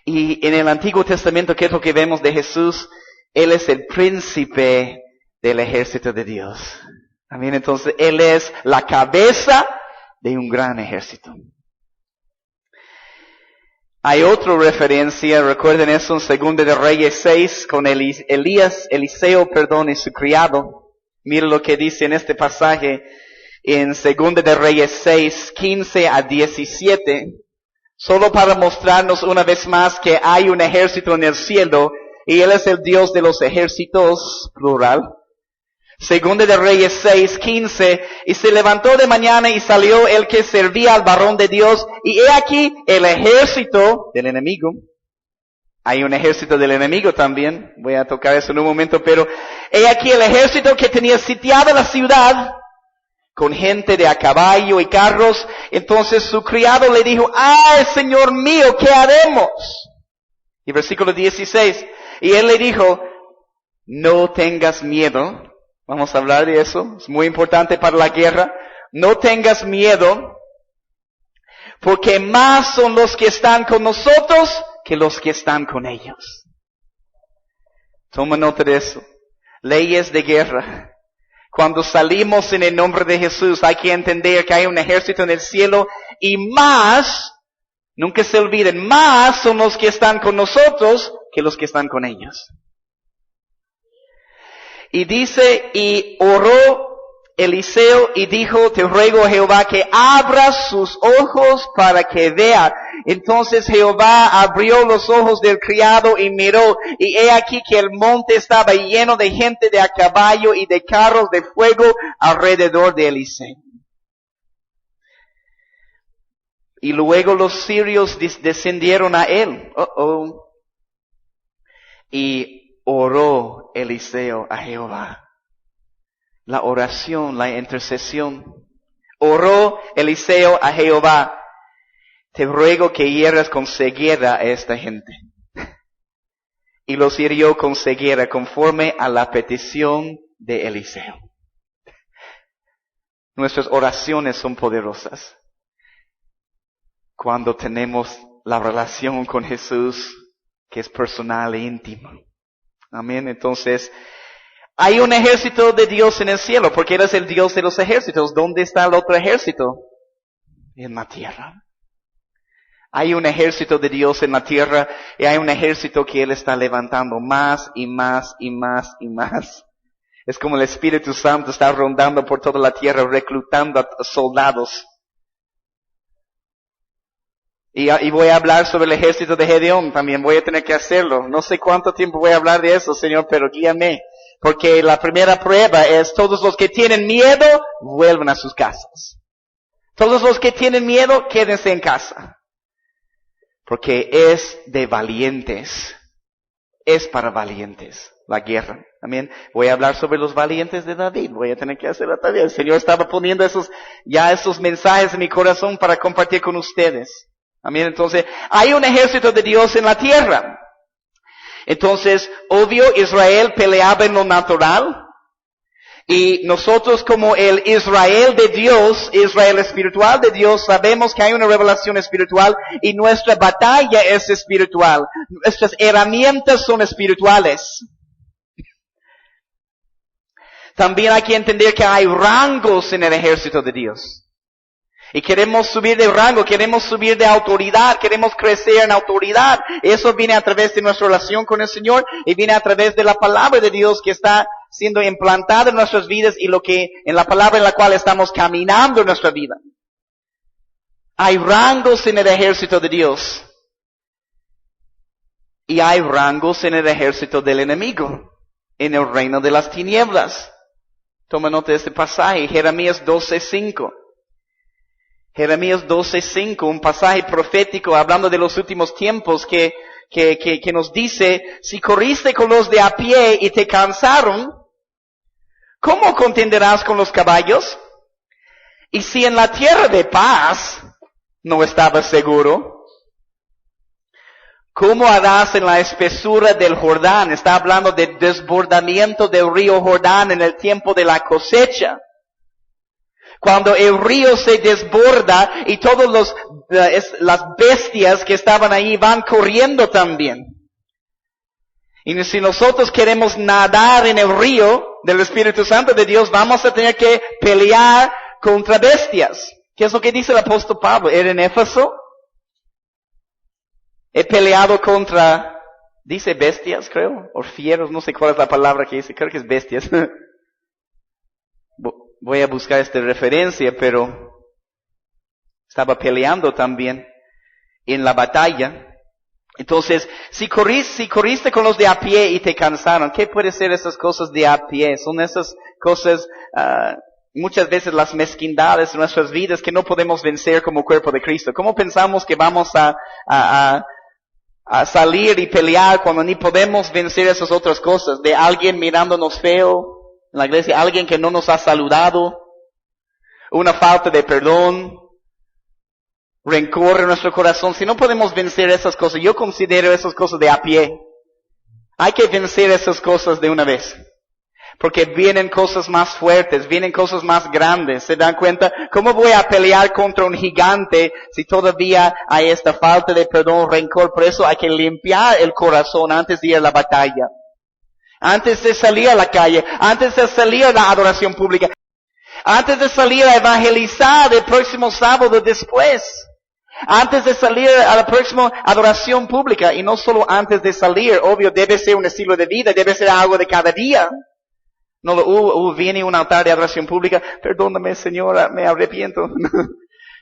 Y en el Antiguo Testamento, ¿qué es lo que vemos de Jesús? Él es el príncipe del ejército de Dios. Amén. Entonces, Él es la cabeza de un gran ejército. Hay otra referencia, recuerden eso en 2 de Reyes 6, con Eliseo, y su criado. Miren lo que dice en este pasaje, en 2 de Reyes 6, 15 a 17. Solo para mostrarnos una vez más que hay un ejército en el cielo, y Él es el Dios de los ejércitos, plural. 2 de Reyes 6, 15, y se levantó de mañana y salió el que servía al varón de Dios, y he aquí el ejército del enemigo. Hay un ejército del enemigo también, voy a tocar eso en un momento, pero he aquí el ejército que tenía sitiada la ciudad, con gente de a caballo y carros. Entonces su criado le dijo, ¡ay, Señor mío, qué haremos! Y versículo 16, y él le dijo, no tengas miedo. Vamos a hablar de eso, es muy importante para la guerra. No tengas miedo, porque más son los que están con nosotros que los que están con ellos. Toma nota de eso. Leyes de guerra. Cuando salimos en el nombre de Jesús, hay que entender que hay un ejército en el cielo y más, nunca se olviden, más son los que están con nosotros que los que están con ellos. Y dice, y oró Eliseo y dijo, te ruego Jehová que abra sus ojos para que vea. Entonces Jehová abrió los ojos del criado y miró, y he aquí que el monte estaba lleno de gente de a caballo y de carros de fuego alrededor de Eliseo. Y luego los sirios descendieron a él. Y oró Eliseo a Jehová. La oración, la intercesión. Oró Eliseo a Jehová. Te ruego que hieras con ceguera a esta gente. Y los hirió con ceguera conforme a la petición de Eliseo. Nuestras oraciones son poderosas. Cuando tenemos la relación con Jesús, que es personal e íntima. Amén. Entonces, hay un ejército de Dios en el cielo, porque Él es el Dios de los ejércitos. ¿Dónde está el otro ejército? En la tierra. Hay un ejército de Dios en la tierra y hay un ejército que Él está levantando más y más y más y más. Es como el Espíritu Santo está rondando por toda la tierra, reclutando a soldados. Y voy a hablar sobre el ejército de Gedeón también, voy a tener que hacerlo. No sé cuánto tiempo voy a hablar de eso, Señor, pero guíame. Porque la primera prueba es todos los que tienen miedo, vuelvan a sus casas. Todos los que tienen miedo, quédense en casa. Porque es de valientes. Es para valientes la guerra. Amén. Voy a hablar sobre los valientes de David. Voy a tener que hacerlo también. El Señor estaba poniendo esos mensajes en mi corazón para compartir con ustedes. Amén. Entonces, hay un ejército de Dios en la tierra. Entonces, obvio, Israel peleaba en lo natural. Y nosotros como el Israel de Dios, Israel espiritual de Dios, sabemos que hay una revelación espiritual y nuestra batalla es espiritual. Nuestras herramientas son espirituales. También hay que entender que hay rangos en el ejército de Dios. Y queremos subir de rango, queremos subir de autoridad, queremos crecer en autoridad. Eso viene a través de nuestra relación con el Señor y viene a través de la palabra de Dios que está siendo implantada en nuestras vidas y en la palabra en la cual estamos caminando en nuestra vida. Hay rangos en el ejército de Dios. Y hay rangos en el ejército del enemigo, en el reino de las tinieblas. Toma nota de este pasaje, Jeremías 12:5. Jeremías 12:5, un pasaje profético hablando de los últimos tiempos que nos dice, si corriste con los de a pie y te cansaron, ¿cómo contenderás con los caballos? Y si en la tierra de paz no estabas seguro, ¿cómo harás en la espesura del Jordán? Está hablando de desbordamiento del río Jordán en el tiempo de la cosecha. Cuando el río se desborda y todas las bestias que estaban ahí van corriendo también. Y si nosotros queremos nadar en el río del Espíritu Santo de Dios, vamos a tener que pelear contra bestias. ¿Qué es lo que dice el apóstol Pablo? Era en Éfeso. He peleado contra, dice bestias, creo, o fieros, no sé cuál es la palabra que dice, creo que es bestias. Voy a buscar esta referencia, pero estaba peleando también en la batalla. Entonces, si corriste con los de a pie y te cansaron, ¿qué puede ser esas cosas de a pie? Son esas cosas, muchas veces las mezquindades de nuestras vidas que no podemos vencer como cuerpo de Cristo. ¿Cómo pensamos que vamos a salir y pelear cuando ni podemos vencer esas otras cosas? De alguien mirándonos feo en la iglesia, alguien que no nos ha saludado, una falta de perdón, rencor en nuestro corazón. Si no podemos vencer esas cosas, yo considero esas cosas de a pie. Hay que vencer esas cosas de una vez. Porque vienen cosas más fuertes, vienen cosas más grandes. ¿Se dan cuenta? ¿Cómo voy a pelear contra un gigante si todavía hay esta falta de perdón, rencor? Por eso hay que limpiar el corazón antes de ir a la batalla. Antes de salir a la calle, antes de salir a la adoración pública, antes de salir a evangelizar el próximo sábado después, antes de salir a la próxima adoración pública, y no solo antes de salir, obvio, debe ser un estilo de vida, debe ser algo de cada día. No, viene un altar de adoración pública, perdóname señora, me arrepiento,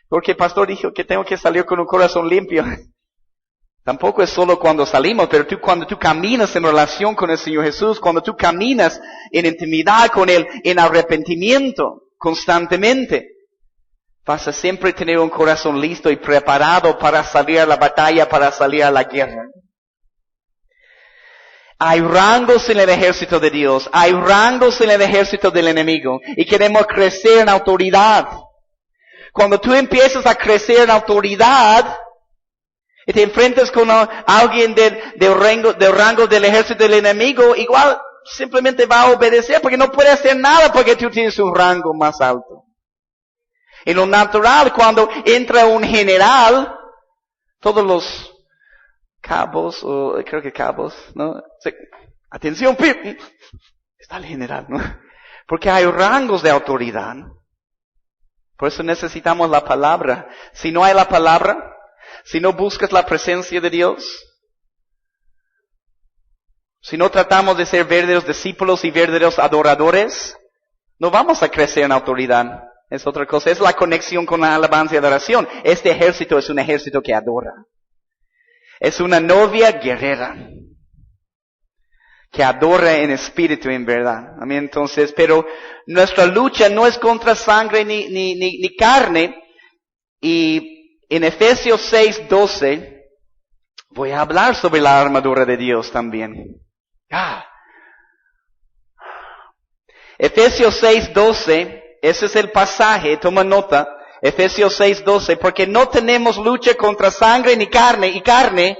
porque el pastor dijo que tengo que salir con un corazón limpio. Tampoco es solo cuando salimos, pero cuando tú caminas en relación con el Señor Jesús, cuando tú caminas en intimidad con Él, en arrepentimiento, constantemente, vas a siempre tener un corazón listo y preparado para salir a la batalla, para salir a la guerra. Hay rangos en el ejército de Dios, hay rangos en el ejército del enemigo, y queremos crecer en autoridad. Cuando tú empiezas a crecer en autoridad, y te enfrentas con alguien del rango del ejército del enemigo, igual simplemente va a obedecer porque no puede hacer nada porque tú tienes un rango más alto. En lo natural, cuando entra un general, todos los cabos, o creo que cabos, ¿no? Atención, está el general, ¿no? Porque hay rangos de autoridad. Por eso necesitamos la palabra. Si no hay la palabra, si no buscas la presencia de Dios, si no tratamos de ser verdaderos discípulos y verdaderos adoradores, no vamos a crecer en autoridad. Es otra cosa, es la conexión con la alabanza y adoración. Este ejército es un ejército que adora. Es una novia guerrera, que adora en espíritu y en verdad. Amén. Entonces, pero nuestra lucha no es contra sangre ni carne. Y en Efesios 6:12, voy a hablar sobre la armadura de Dios también. Efesios 6:12, ese es el pasaje, toma nota. Efesios 6:12, porque no tenemos lucha contra sangre ni carne,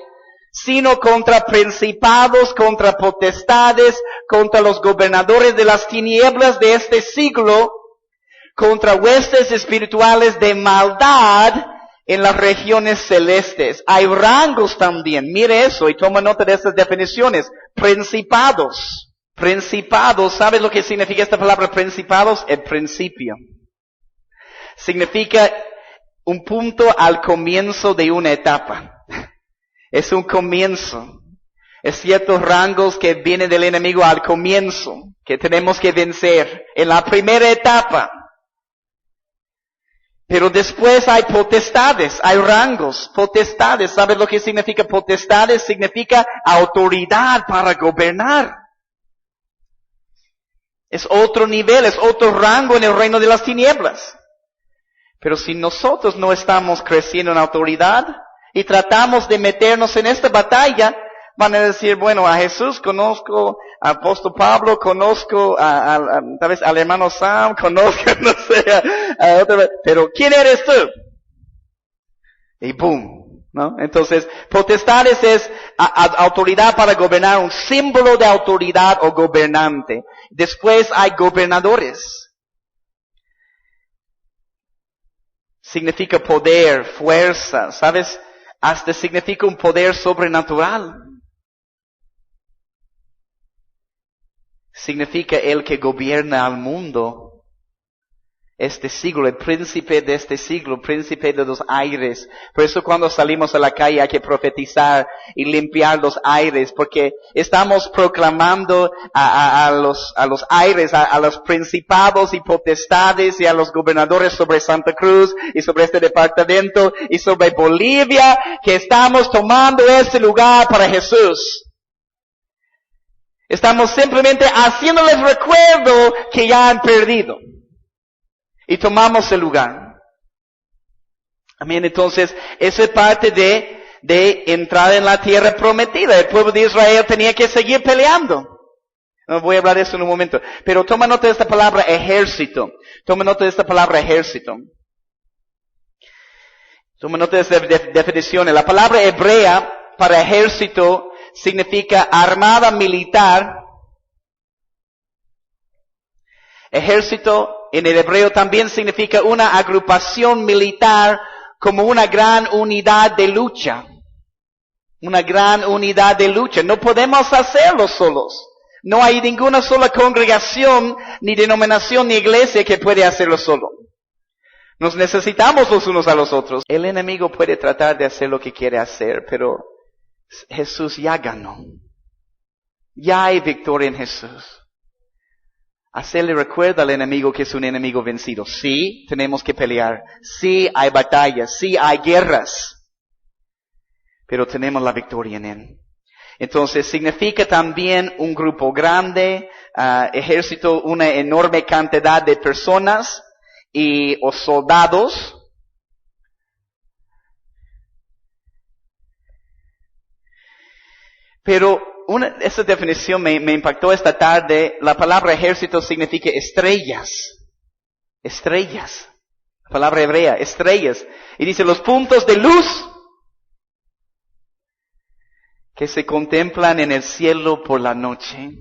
sino contra principados, contra potestades, contra los gobernadores de las tinieblas de este siglo, contra huestes espirituales de maldad en las regiones celestes. Hay rangos también, mire eso y toma nota de estas definiciones. Principados, ¿sabes lo que significa esta palabra principados? El principio. Significa un punto al comienzo de una etapa. Es un comienzo. Es ciertos rangos que vienen del enemigo al comienzo, que tenemos que vencer en la primera etapa. Pero después hay potestades, hay rangos, potestades. ¿Sabes lo que significa potestades? Significa autoridad para gobernar. Es otro nivel, es otro rango en el reino de las tinieblas. Pero si nosotros no estamos creciendo en autoridad y tratamos de meternos en esta batalla, van a decir, bueno, a Jesús conozco, al apóstol Pablo conozco, tal vez al hermano Sam conozco, no sé, a otra, pero ¿quién eres tú? Y boom, ¿no? Entonces, potestades es autoridad para gobernar, un símbolo de autoridad o gobernante. Después hay gobernadores. Significa poder, fuerza, ¿sabes? Hasta significa un poder sobrenatural. Significa el que gobierna al mundo. Este siglo, el príncipe de este siglo, príncipe de los aires. Por eso cuando salimos a la calle hay que profetizar y limpiar los aires, porque estamos proclamando a los aires, a los principados y potestades y a los gobernadores sobre Santa Cruz y sobre este departamento y sobre Bolivia, que estamos tomando ese lugar para Jesús. Estamos simplemente haciéndoles recuerdo que ya han perdido. Y tomamos el lugar. Amén. Entonces, eso es parte de entrar en la tierra prometida. El pueblo de Israel tenía que seguir peleando. No voy a hablar de eso en un momento. Pero toma nota de esta palabra ejército. Toma nota de esta palabra ejército. Toma nota de esta definición. La palabra hebrea para ejército significa armada militar. Ejército en el hebreo también significa una agrupación militar como una gran unidad de lucha. Una gran unidad de lucha. No podemos hacerlo solos. No hay ninguna sola congregación, ni denominación, ni iglesia que puede hacerlo solo. Nos necesitamos los unos a los otros. El enemigo puede tratar de hacer lo que quiere hacer, pero Jesús ya ganó. Ya hay victoria en Jesús. Hacerle recuerdo al enemigo que es un enemigo vencido. Sí, tenemos que pelear. Sí, hay batallas. Sí, hay guerras. Pero tenemos la victoria en él. Entonces, significa también un grupo grande, ejército, una enorme cantidad de personas o soldados. Pero esa definición me impactó esta tarde. La palabra ejército significa estrellas. Estrellas. La palabra hebrea, estrellas. Y dice los puntos de luz que se contemplan en el cielo por la noche.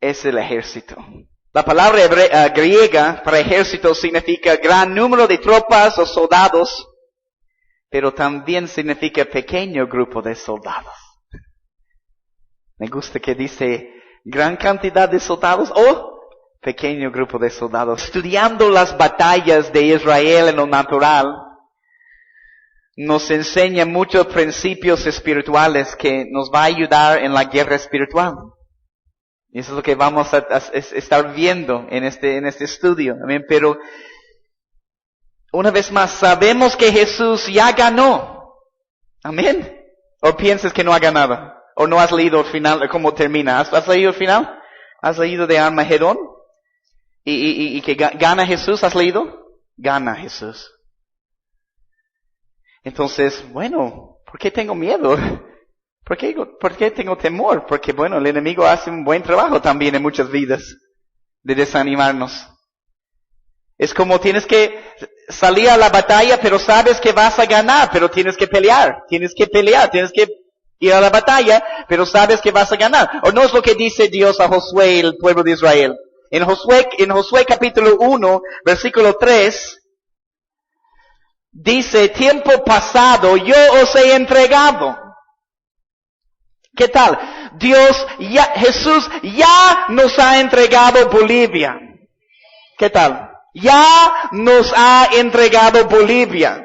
Es el ejército. La palabra griega para ejército significa gran número de tropas o soldados. Pero también significa pequeño grupo de soldados. Me gusta que dice gran cantidad de soldados o pequeño grupo de soldados. Estudiando las batallas de Israel en lo natural, nos enseña muchos principios espirituales que nos va a ayudar en la guerra espiritual. Y eso es lo que vamos a estar viendo en este estudio. Amén. Pero una vez más, sabemos que Jesús ya ganó. Amén. ¿O piensas que no ha ganado? ¿O no has leído el final, cómo termina? ¿Has leído el final? ¿Has leído de Armagedón? ¿Y que gana Jesús? ¿Has leído? Gana Jesús. Entonces, bueno, ¿por qué tengo miedo? ¿Por qué tengo temor? Porque, bueno, el enemigo hace un buen trabajo también en muchas vidas de desanimarnos. Es como tienes que salir a la batalla, pero sabes que vas a ganar, pero tienes que pelear, tienes que ir a la batalla, pero sabes que vas a ganar. ¿O no es lo que dice Dios a Josué y el pueblo de Israel? En Josué capítulo 1, versículo 3, dice, tiempo pasado yo os he entregado. ¿Qué tal? Jesús ya nos ha entregado Bolivia. ¿Qué tal? Ya nos ha entregado Bolivia.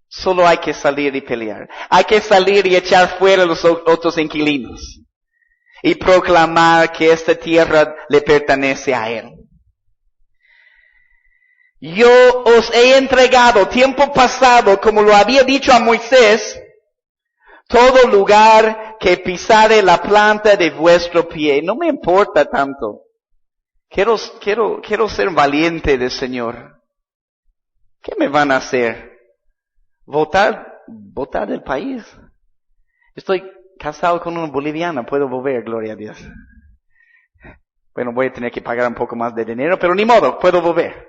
Solo hay que salir y pelear. Hay que salir y echar fuera a los otros inquilinos. Y proclamar que esta tierra le pertenece a Él. Yo os he entregado tiempo pasado, como lo había dicho a Moisés, todo lugar que pisare la planta de vuestro pie. No me importa tanto. Quiero ser valiente del Señor. ¿Qué me van a hacer? ¿Votar del país? Estoy casado con una boliviana, puedo volver, gloria a Dios. Bueno, voy a tener que pagar un poco más de dinero, pero ni modo, puedo volver.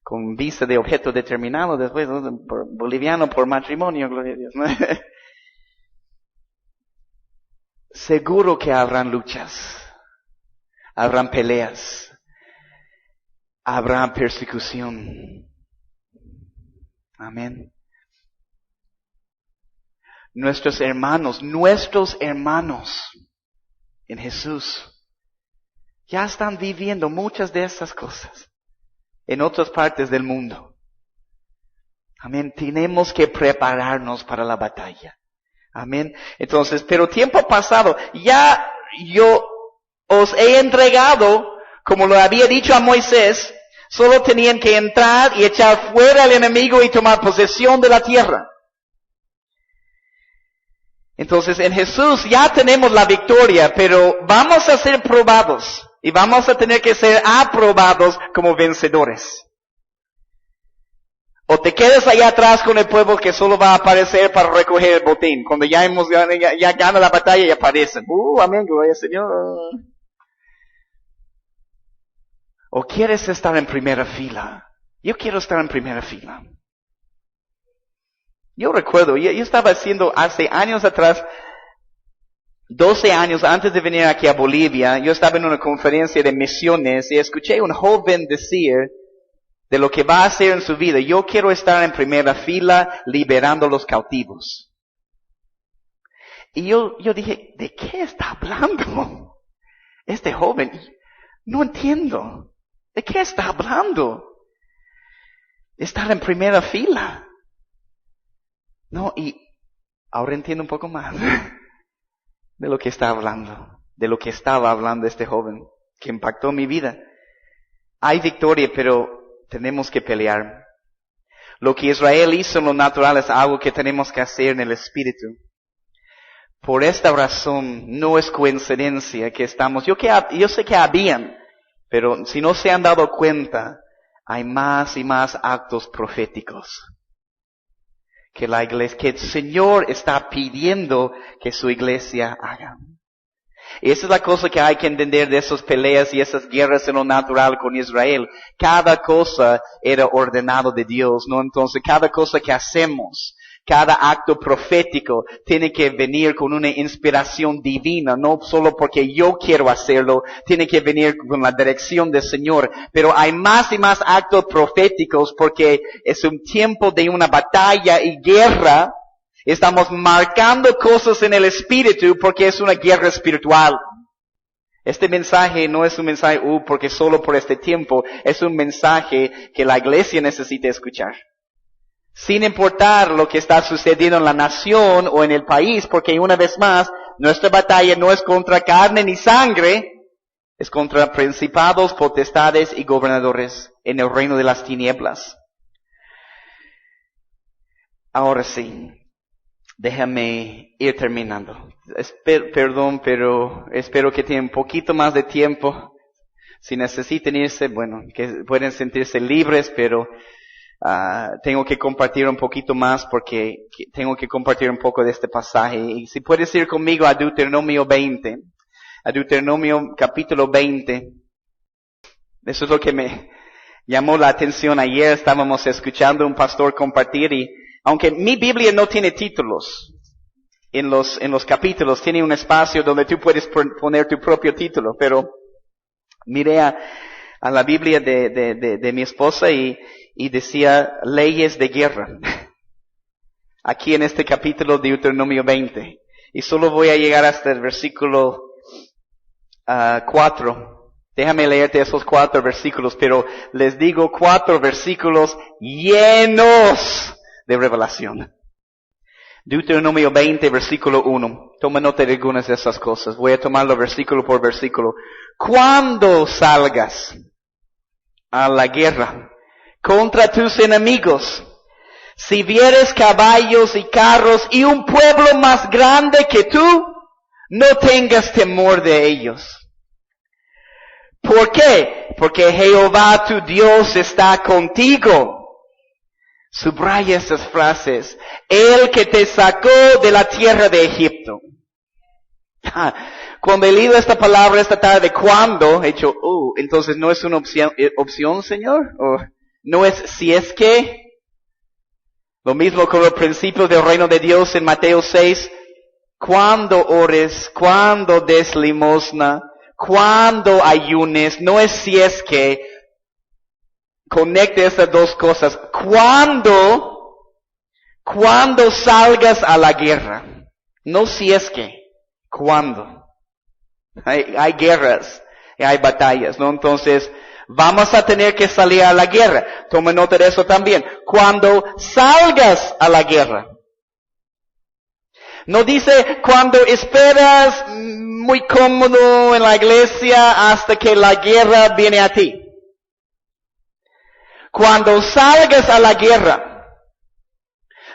Con visa de objeto determinado, después boliviano por matrimonio, gloria a Dios. Seguro que habrán luchas, habrán peleas, habrá persecución. Amén. Nuestros hermanos en Jesús ya están viviendo muchas de esas cosas en otras partes del mundo. Amén. Tenemos que prepararnos para la batalla. Amén. Entonces, pero tiempo pasado, ya yo os he entregado, como lo había dicho a Moisés, solo tenían que entrar y echar fuera al enemigo y tomar posesión de la tierra. Entonces, en Jesús ya tenemos la victoria, pero vamos a ser probados y vamos a tener que ser aprobados como vencedores. O te quedas allá atrás con el pueblo que solo va a aparecer para recoger el botín. Cuando ya gana la batalla y aparecen. Amén, gloria al Señor. ¿O quieres estar en primera fila? Yo quiero estar en primera fila. Yo recuerdo, yo estaba haciendo hace años atrás, 12 años antes de venir aquí a Bolivia, yo estaba en una conferencia de misiones y escuché a un joven decir de lo que va a hacer en su vida. Yo quiero estar en primera fila liberando a los cautivos. Y yo dije, ¿de qué está hablando este joven? No entiendo. ¿De qué está hablando? Estar en primera fila. No, y ahora entiendo un poco más de lo que está hablando, de lo que estaba hablando este joven, que impactó mi vida. Hay victoria, pero tenemos que pelear. Lo que Israel hizo en lo natural es algo que tenemos que hacer en el espíritu. Por esta razón, no es coincidencia que estamos, yo sé que habían, pero si no se han dado cuenta, hay más y más actos proféticos que la iglesia, que el Señor está pidiendo que su iglesia haga. Y esa es la cosa que hay que entender de esas peleas y esas guerras en lo natural con Israel. Cada cosa era ordenado de Dios, ¿no? Entonces, cada cosa que hacemos, cada acto profético tiene que venir con una inspiración divina, no solo porque yo quiero hacerlo, tiene que venir con la dirección del Señor. Pero hay más y más actos proféticos porque es un tiempo de una batalla y guerra. Estamos marcando cosas en el espíritu porque es una guerra espiritual. Este mensaje no es un mensaje, porque solo por este tiempo, es un mensaje que la iglesia necesita escuchar. sin importar lo que está sucediendo en la nación o en el país, porque una vez más, nuestra batalla no es contra carne ni sangre, es contra principados, potestades y gobernadores en el reino de las tinieblas. Ahora sí, déjame ir terminando. Perdón, pero espero que tengan un poquito más de tiempo. Si necesitan irse, bueno, que pueden sentirse libres, pero tengo que compartir un poquito más porque tengo que compartir un poco de este pasaje. Y si puedes ir conmigo a Deuteronomio 20, a Deuteronomio capítulo 20. Eso es lo que me llamó la atención ayer. Estábamos escuchando a un pastor compartir y aunque mi Biblia no tiene títulos en los capítulos, tiene un espacio donde tú puedes poner tu propio título, pero miré a la Biblia de mi esposa y decía leyes de guerra. Aquí en este capítulo de Deuteronomio 20. Y solo voy a llegar hasta el versículo 4. Déjame leerte esos 4 versículos, pero les digo 4 versículos llenos de revelación. Deuteronomio 20, versículo 1. Toma nota de algunas de esas cosas. Voy a tomarlo versículo por versículo. Cuando salgas a la guerra contra tus enemigos, si vieres caballos y carros y un pueblo más grande que tú, no tengas temor de ellos. ¿Por qué? Porque Jehová tu Dios está contigo. Subraya esas frases. El que te sacó de la tierra de Egipto. Cuando he leído esta palabra esta tarde, ¿cuándo? He dicho, entonces no es una opción, Señor. ¿O no es si es que? Lo mismo con los principios del reino de Dios en Mateo 6. Cuando ores, cuando des limosna, cuando ayunes, no es si es que. Conecte estas dos cosas. Cuando salgas a la guerra. No si es que. ¿Cuándo? Hay guerras. Y hay batallas, ¿no? Entonces, vamos a tener que salir a la guerra. Toma nota de eso también. Cuando salgas a la guerra. No dice cuando esperas muy cómodo en la iglesia hasta que la guerra viene a ti. Cuando salgas a la guerra,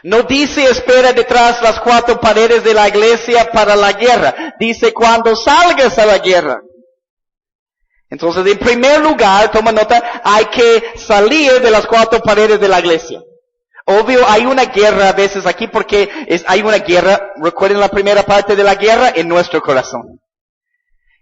no dice espera detrás las 4 paredes de la iglesia para la guerra. Dice cuando salgas a la guerra. Entonces, en primer lugar, toma nota, hay que salir de las 4 paredes de la iglesia. Obvio, hay una guerra a veces aquí porque hay una guerra, recuerden la primera parte de la guerra, en nuestro corazón.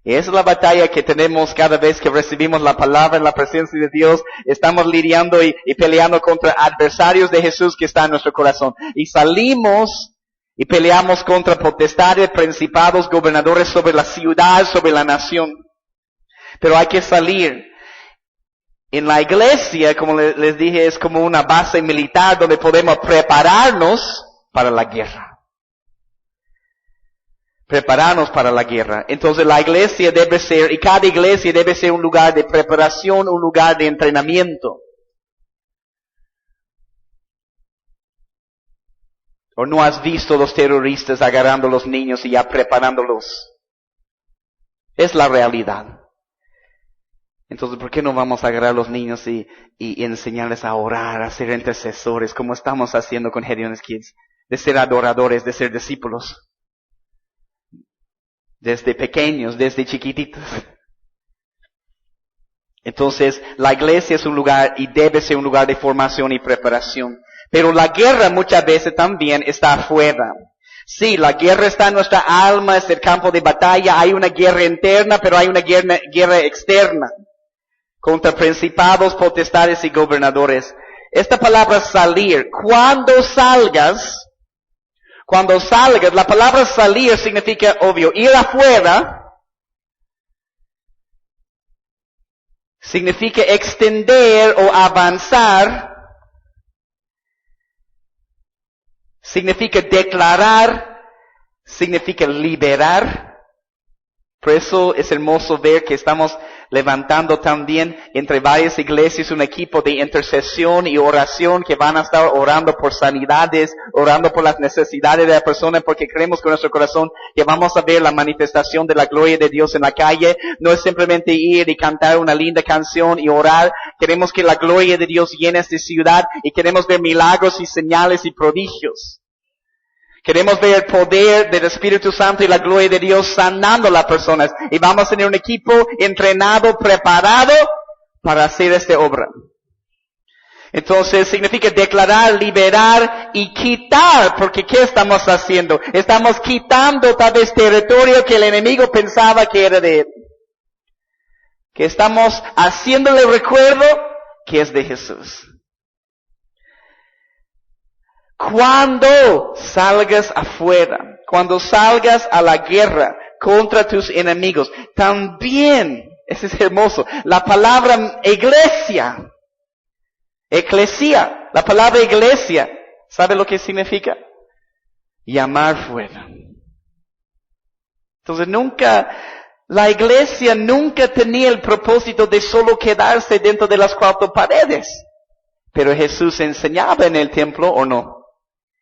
Y esa es la batalla que tenemos cada vez que recibimos la palabra en la presencia de Dios. Estamos lidiando y peleando contra adversarios de Jesús que están en nuestro corazón. Y salimos y peleamos contra potestades, principados, gobernadores sobre la ciudad, sobre la nación. Pero hay que salir. En la iglesia, como les dije, es como una base militar donde podemos prepararnos para la guerra. Prepararnos para la guerra. Entonces la iglesia debe ser, y cada iglesia debe ser un lugar de preparación, un lugar de entrenamiento. ¿O no has visto los terroristas agarrando a los niños y ya preparándolos? Es la realidad. Entonces, ¿por qué no vamos a agarrar a los niños y enseñarles a orar, a ser intercesores, como estamos haciendo con Gideon's Kids? De ser adoradores, de ser discípulos. Desde pequeños, desde chiquititos. Entonces, la iglesia es un lugar y debe ser un lugar de formación y preparación. Pero la guerra muchas veces también está afuera. Sí, la guerra está en nuestra alma, es el campo de batalla. Hay una guerra interna, pero hay una guerra externa. Contra principados, potestades y gobernadores. Esta palabra salir, cuando salgas, la palabra salir significa, obvio, ir afuera, significa extender o avanzar, significa declarar, significa liberar, Por eso es hermoso ver que estamos levantando también entre varias iglesias un equipo de intercesión y oración que van a estar orando por sanidades, orando por las necesidades de la persona, porque creemos con nuestro corazón que vamos a ver la manifestación de la gloria de Dios en la calle. No es simplemente ir y cantar una linda canción y orar. Queremos que la gloria de Dios llene esta ciudad y queremos ver milagros y señales y prodigios. Queremos ver el poder del Espíritu Santo y la gloria de Dios sanando a las personas. Y vamos a tener un equipo entrenado, preparado para hacer esta obra. Entonces significa declarar, liberar y quitar. Porque ¿qué estamos haciendo? Estamos quitando tal vez territorio que el enemigo pensaba que era de él. Que estamos haciéndole recuerdo que es de Jesús. Cuando salgas afuera, cuando salgas a la guerra contra tus enemigos, también, eso es hermoso, la palabra iglesia, eclesia, la palabra iglesia, ¿sabe lo que significa? Llamar fuera. Entonces la iglesia nunca tenía el propósito de solo quedarse dentro de las cuatro paredes. Pero Jesús enseñaba en el templo, ¿o no?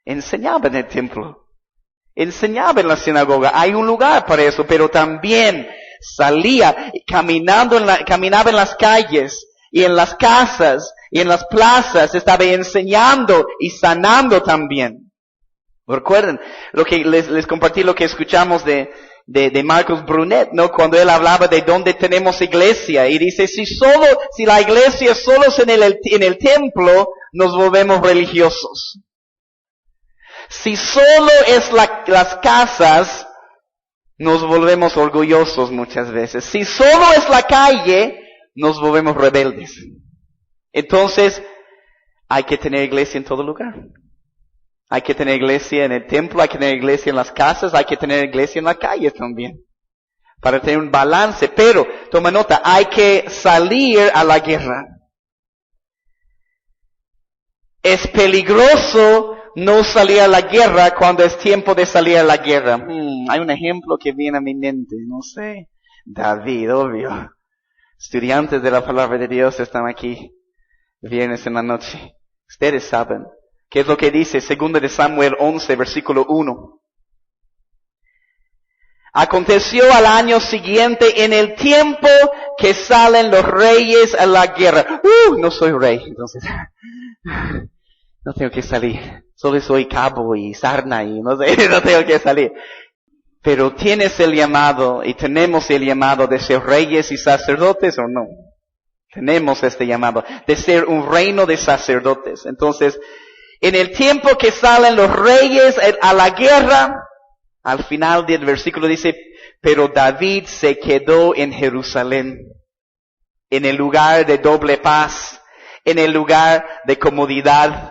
Enseñaba en el templo. Enseñaba en la sinagoga. Hay un lugar para eso, pero también salía caminaba en las calles y en las casas y en las plazas. Estaba enseñando y sanando también. Recuerden lo que les compartí, lo que escuchamos de Marcos Brunet, ¿no? Cuando él hablaba de dónde tenemos iglesia y dice, si la iglesia solo es en el templo, nos volvemos religiosos. Si solo es las casas, nos volvemos orgullosos muchas veces. Si solo es la calle, nos volvemos rebeldes. Entonces, hay que tener iglesia en todo lugar. Hay que tener iglesia en el templo, hay que tener iglesia en las casas, hay que tener iglesia en la calle también. Para tener un balance. Pero, toma nota, hay que salir a la guerra. Es peligroso no salir a la guerra cuando es tiempo de salir a la guerra. Hay un ejemplo que viene a mi mente, no sé. David, obvio. Estudiantes de la palabra de Dios están aquí viernes en la noche. Ustedes saben. ¿Qué es lo que dice? 2 de Samuel 11, versículo 1. Aconteció al año siguiente, en el tiempo que salen los reyes a la guerra. No soy rey, entonces no tengo que salir. Solo soy cabo y sarna y no tengo que salir. Pero tienes el llamado y tenemos el llamado de ser reyes y sacerdotes, ¿o no? Tenemos este llamado de ser un reino de sacerdotes. Entonces, en el tiempo que salen los reyes a la guerra, al final del versículo dice, pero David se quedó en Jerusalén, en el lugar de doble paz, en el lugar de comodidad.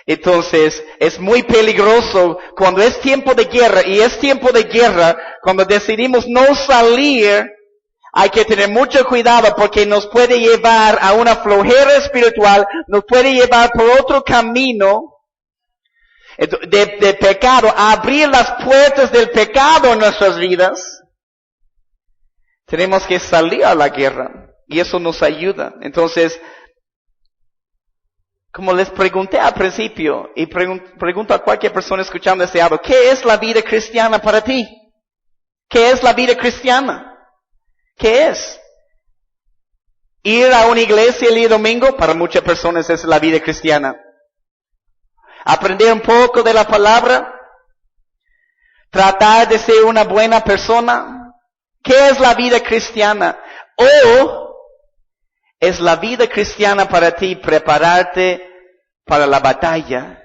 Entonces, es muy peligroso cuando es tiempo de guerra, y es tiempo de guerra, cuando decidimos no salir, hay que tener mucho cuidado porque nos puede llevar a una flojera espiritual, nos puede llevar por otro camino de pecado, a abrir las puertas del pecado en nuestras vidas. Tenemos que salir a la guerra y eso nos ayuda. Entonces, como les pregunté al principio y pregunto a cualquier persona escuchando este audio, ¿qué es la vida cristiana para ti? ¿Qué es la vida cristiana? ¿Qué es? Ir a una iglesia el día domingo, para muchas personas es la vida cristiana. Aprender un poco de la palabra. Tratar de ser una buena persona. ¿Qué es la vida cristiana? O es la vida cristiana para ti prepararte para la batalla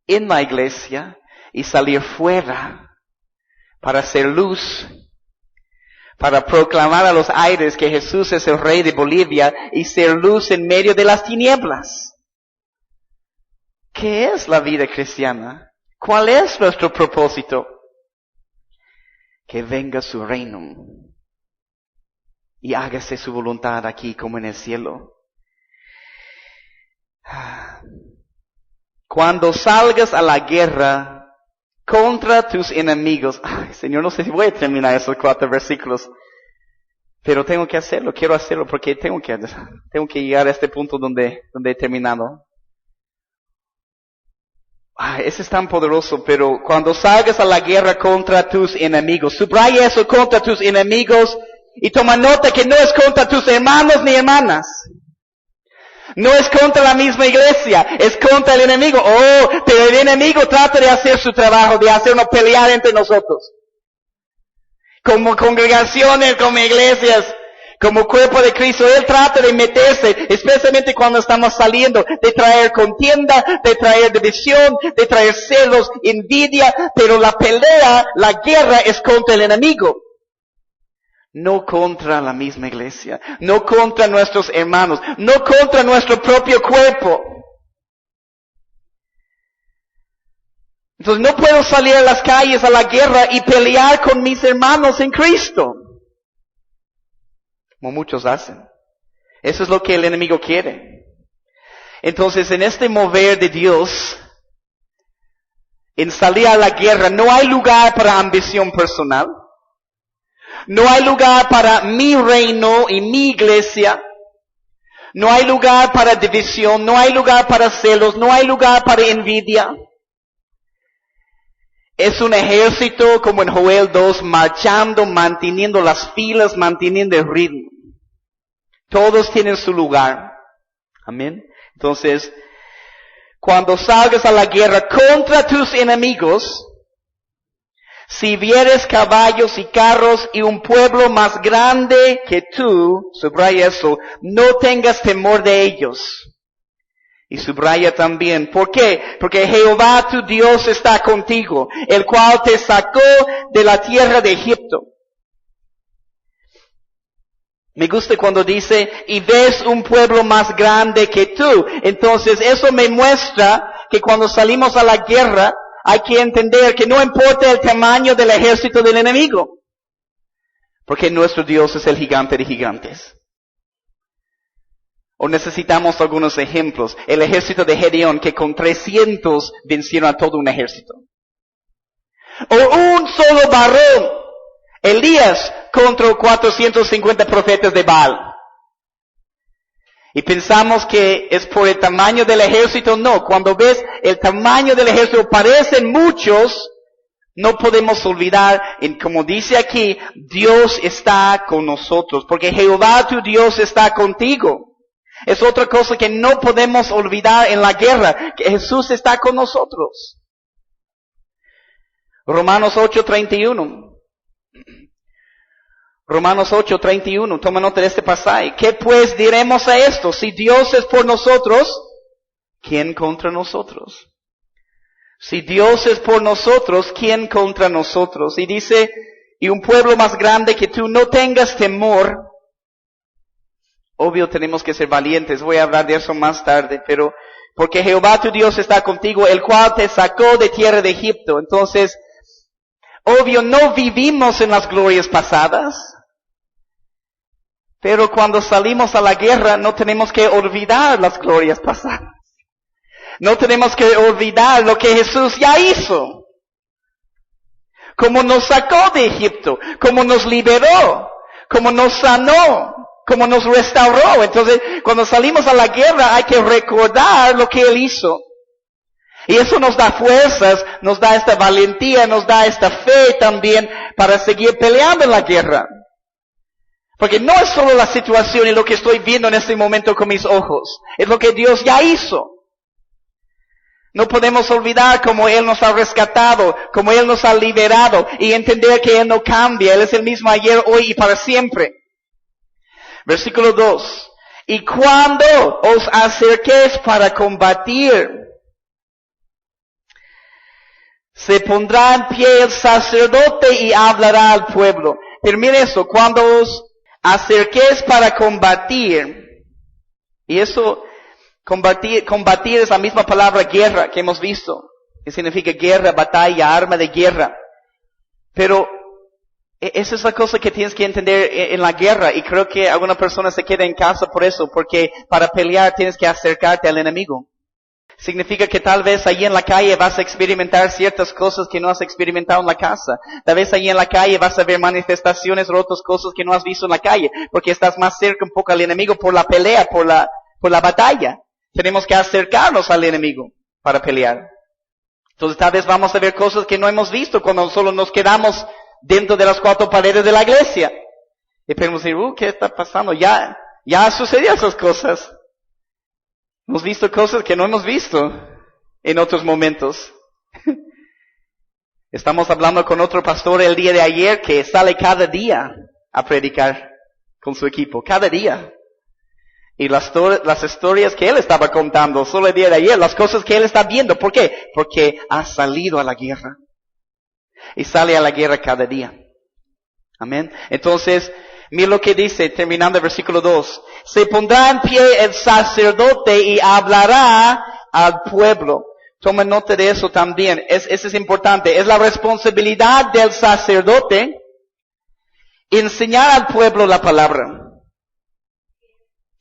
en la iglesia y salir fuera para hacer luz, para proclamar a los aires que Jesús es el Rey de Bolivia y ser luz en medio de las tinieblas. ¿Qué es la vida cristiana? ¿Cuál es nuestro propósito? Que venga su reino y hágase su voluntad aquí como en el cielo. Cuando salgas a la guerra contra tus enemigos. Ay, Señor, no sé si voy a terminar esos 4 versículos. Pero tengo que hacerlo, quiero hacerlo porque tengo que llegar a este punto donde he terminado. Ese es tan poderoso, pero cuando salgas a la guerra contra tus enemigos, subraya eso, contra tus enemigos, y toma nota que no es contra tus hermanos ni hermanas. No es contra la misma iglesia, es contra el enemigo. Pero el enemigo trata de hacer su trabajo, de hacernos pelear entre nosotros. Como congregaciones, como iglesias, como cuerpo de Cristo, Él trata de meterse, especialmente cuando estamos saliendo, de traer contienda, de traer división, de traer celos, envidia, pero la pelea, la guerra es contra el enemigo. No contra la misma iglesia, no contra nuestros hermanos, no contra nuestro propio cuerpo. Entonces no puedo salir a las calles a la guerra y pelear con mis hermanos en Cristo, como muchos hacen. Eso es lo que el enemigo quiere. Entonces en este mover de Dios, en salir a la guerra, no hay lugar para ambición personal. No hay lugar para mi reino y mi iglesia. No hay lugar para división. No hay lugar para celos. No hay lugar para envidia. Es un ejército como en Joel 2, marchando, manteniendo las filas, manteniendo el ritmo. Todos tienen su lugar. Amén. Entonces, cuando salgas a la guerra contra tus enemigos, si vieres caballos y carros y un pueblo más grande que tú, subraya eso, no tengas temor de ellos. Y subraya también, ¿por qué? Porque Jehová tu Dios está contigo, el cual te sacó de la tierra de Egipto. Me gusta cuando dice, y ves un pueblo más grande que tú. Entonces eso me muestra que cuando salimos a la guerra, hay que entender que no importa el tamaño del ejército del enemigo. Porque nuestro Dios es el gigante de gigantes. O necesitamos algunos ejemplos. El ejército de Gedeón, que con 300 vencieron a todo un ejército. O un solo varón, Elías, contra 450 profetas de Baal. Y pensamos que es por el tamaño del ejército. No, cuando ves el tamaño del ejército, parecen muchos, no podemos olvidar, como dice aquí, Dios está con nosotros, porque Jehová tu Dios está contigo. Es otra cosa que no podemos olvidar en la guerra, que Jesús está con nosotros. Romanos 8:31. Romanos 8:31, toma nota de este pasaje. ¿Qué pues diremos a esto? Si Dios es por nosotros, ¿quién contra nosotros? Si Dios es por nosotros, ¿quién contra nosotros? Y dice, y un pueblo más grande que tú, no tengas temor. Obvio tenemos que ser valientes, voy a hablar de eso más tarde, pero porque Jehová tu Dios está contigo, el cual te sacó de tierra de Egipto. Entonces, obvio no vivimos en las glorias pasadas. Pero cuando salimos a la guerra no tenemos que olvidar las glorias pasadas. No tenemos que olvidar lo que Jesús ya hizo. Cómo nos sacó de Egipto, cómo nos liberó, cómo nos sanó, cómo nos restauró. Entonces, cuando salimos a la guerra hay que recordar lo que Él hizo. Y eso nos da fuerzas, nos da esta valentía, nos da esta fe también para seguir peleando en la guerra. Porque no es solo la situación y lo que estoy viendo en este momento con mis ojos. Es lo que Dios ya hizo. No podemos olvidar cómo Él nos ha rescatado, cómo Él nos ha liberado y entender que Él no cambia. Él es el mismo ayer, hoy y para siempre. Versículo 2. Y cuando os acerquéis para combatir, se pondrá en pie el sacerdote y hablará al pueblo. Pero mire eso, cuando os acerquéis para combatir, y eso, combatir es la misma palabra guerra que hemos visto, que significa guerra, batalla, arma de guerra. Pero esa es la cosa que tienes que entender en la guerra, y creo que alguna persona se queda en casa por eso, porque para pelear tienes que acercarte al enemigo. Significa que tal vez allí en la calle vas a experimentar ciertas cosas que no has experimentado en la casa. Tal vez allí en la calle vas a ver manifestaciones o otras cosas que no has visto en la calle, porque estás más cerca un poco al enemigo por la pelea, por la batalla. Tenemos que acercarnos al enemigo para pelear. Entonces tal vez vamos a ver cosas que no hemos visto cuando solo nos quedamos dentro de las cuatro paredes de la iglesia. Y podemos decir, ¿qué está pasando? Ya han sucedido esas cosas. Hemos visto cosas que no hemos visto en otros momentos. Estamos hablando con otro pastor el día de ayer que sale cada día a predicar con su equipo, cada día. Y las historias que él estaba contando solo el día de ayer, las cosas que él está viendo. ¿Por qué? Porque ha salido a la guerra. Y sale a la guerra cada día. Amén. Entonces, mira lo que dice, terminando el versículo 2. Se pondrá en pie el sacerdote y hablará al pueblo. Toma nota de eso también. Eso es importante. Es la responsabilidad del sacerdote enseñar al pueblo la palabra.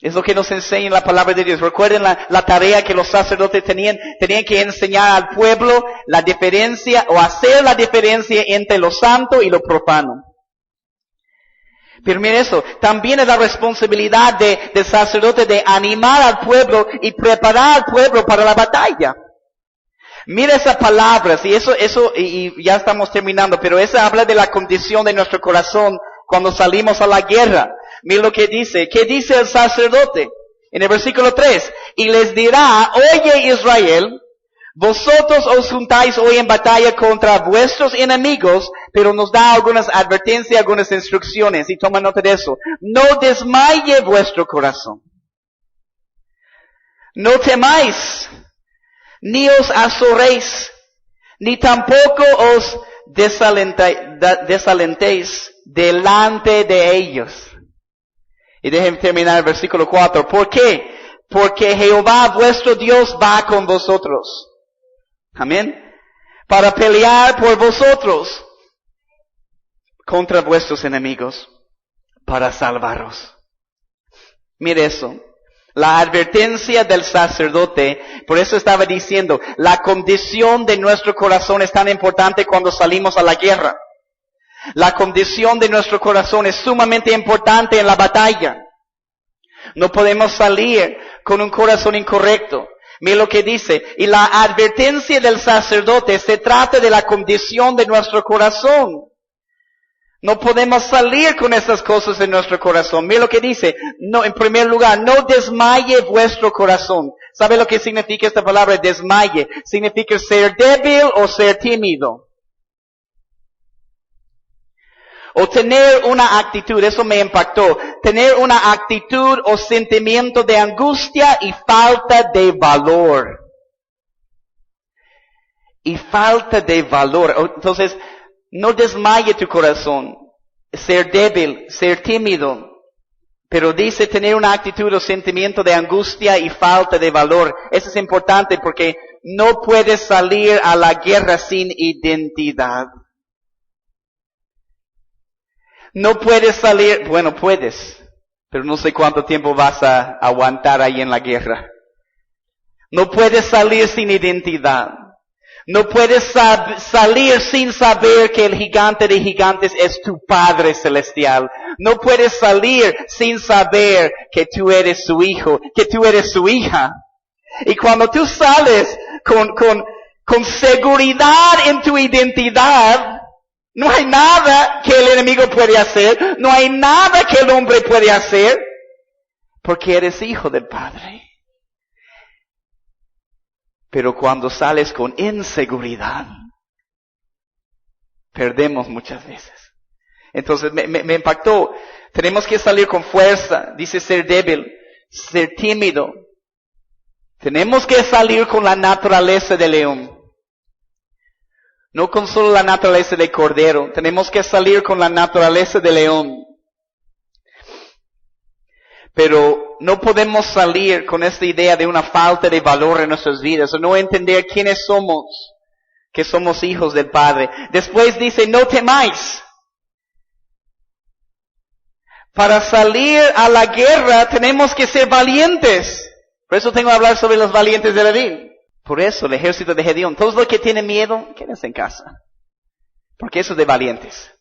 Es lo que nos enseña la palabra de Dios. Recuerden la tarea que los sacerdotes tenían que enseñar al pueblo la diferencia o hacer la diferencia entre lo santo y lo profano. Pero miren eso, también es la responsabilidad del sacerdote de animar al pueblo y preparar al pueblo para la batalla. Mira esas palabras, y ya estamos terminando, pero esa habla de la condición de nuestro corazón cuando salimos a la guerra. Mira lo que dice. ¿Qué dice el sacerdote? En el versículo 3. Y les dirá, oye Israel, vosotros os juntáis hoy en batalla contra vuestros enemigos, pero nos da algunas advertencias, algunas instrucciones, y toma nota de eso. No desmaye vuestro corazón. No temáis, ni os azoréis, ni tampoco os desalentéis delante de ellos. Y déjenme terminar el versículo 4. ¿Por qué? Porque Jehová vuestro Dios va con vosotros. Amén. Para pelear por vosotros contra vuestros enemigos, para salvaros. Mire eso. La advertencia del sacerdote, por eso estaba diciendo, la condición de nuestro corazón es tan importante cuando salimos a la guerra. La condición de nuestro corazón es sumamente importante en la batalla. No podemos salir con un corazón incorrecto. Mira lo que dice. Y la advertencia del sacerdote se trata de la condición de nuestro corazón. No podemos salir con esas cosas en nuestro corazón. Mira lo que dice. No, en primer lugar, no desmaye vuestro corazón. ¿Sabe lo que significa esta palabra desmaye? Significa ser débil o ser tímido. O tener una actitud, eso me impactó, tener una actitud o sentimiento de angustia y falta de valor. Y falta de valor. Entonces, no desmaye tu corazón, ser débil, ser tímido. Pero dice tener una actitud o sentimiento de angustia y falta de valor. Eso es importante porque no puedes salir a la guerra sin identidad. No puedes salir, bueno, puedes, pero no sé cuánto tiempo vas a aguantar ahí en la guerra. No puedes salir sin identidad. No puedes salir sin saber que el gigante de gigantes es tu Padre Celestial. No puedes salir sin saber que tú eres su hijo, que tú eres su hija. Y cuando tú sales con seguridad en tu identidad, no hay nada que el enemigo puede hacer, no hay nada que el hombre puede hacer, porque eres hijo del Padre. Pero cuando sales con inseguridad, perdemos muchas veces. Entonces me impactó. Tenemos que salir con fuerza, dice ser débil, ser tímido. Tenemos que salir con la naturaleza de león. No con solo la naturaleza de cordero. Tenemos que salir con la naturaleza de león. Pero no podemos salir con esta idea de una falta de valor en nuestras vidas, o no entender quiénes somos, que somos hijos del Padre. Después dice, no temáis. Para salir a la guerra tenemos que ser valientes. Por eso tengo que hablar sobre los valientes de la vida. Por eso el ejército de Gedeón, todos los que tienen miedo, quédense en casa. Porque eso es de valientes.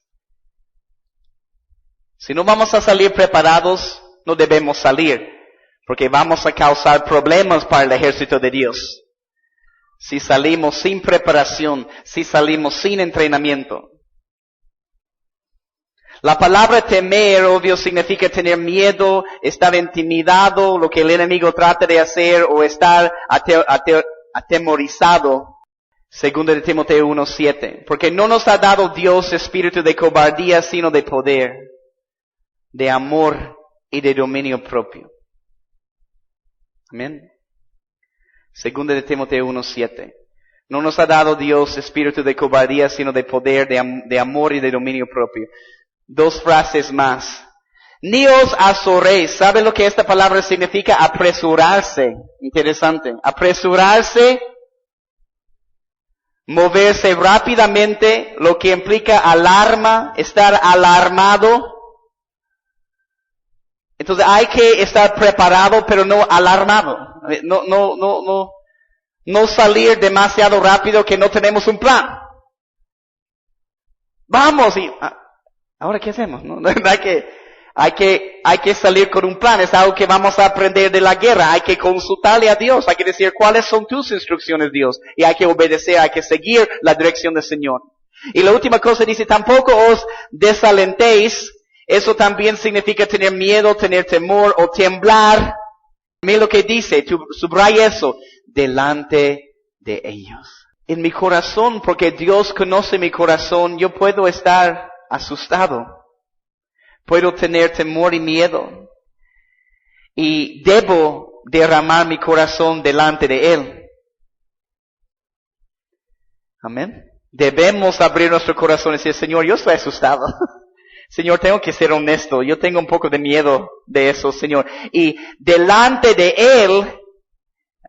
Si no vamos a salir preparados, no debemos salir. Porque vamos a causar problemas para el ejército de Dios. Si salimos sin preparación, si salimos sin entrenamiento. La palabra temer, obvio, significa tener miedo, estar intimidado, lo que el enemigo trata de hacer, o estar atemorizado. Segunda de Timoteo 1:7. Porque no nos ha dado Dios espíritu de cobardía, sino de poder, de amor y de dominio propio. Amén. Segunda de Timoteo 1:7. No nos ha dado Dios espíritu de cobardía, sino de poder, de amor y de dominio propio. Dos frases más. Ni os azoréis. ¿Sabe lo que esta palabra significa? Apresurarse. Interesante. Apresurarse. Moverse rápidamente, lo que implica alarma, estar alarmado. Entonces hay que estar preparado, pero no alarmado. No salir demasiado rápido que no tenemos un plan. Vamos y ahora qué hacemos, ¿no? Hay que salir con un plan. Es algo que vamos a aprender de la guerra. Hay que consultarle a Dios. Hay que decir cuáles son tus instrucciones, Dios. Y hay que obedecer, hay que seguir la dirección del Señor. Y la última cosa dice, tampoco os desalentéis. Eso también significa tener miedo, tener temor o temblar. Mira lo que dice, subraya eso, delante de ellos. En mi corazón, porque Dios conoce mi corazón, yo puedo estar asustado. Puedo tener temor y miedo. Y debo derramar mi corazón delante de Él. Amén. Debemos abrir nuestro corazón y decir, Señor, yo estoy asustado. Señor, tengo que ser honesto. Yo tengo un poco de miedo de eso, Señor. Y delante de Él,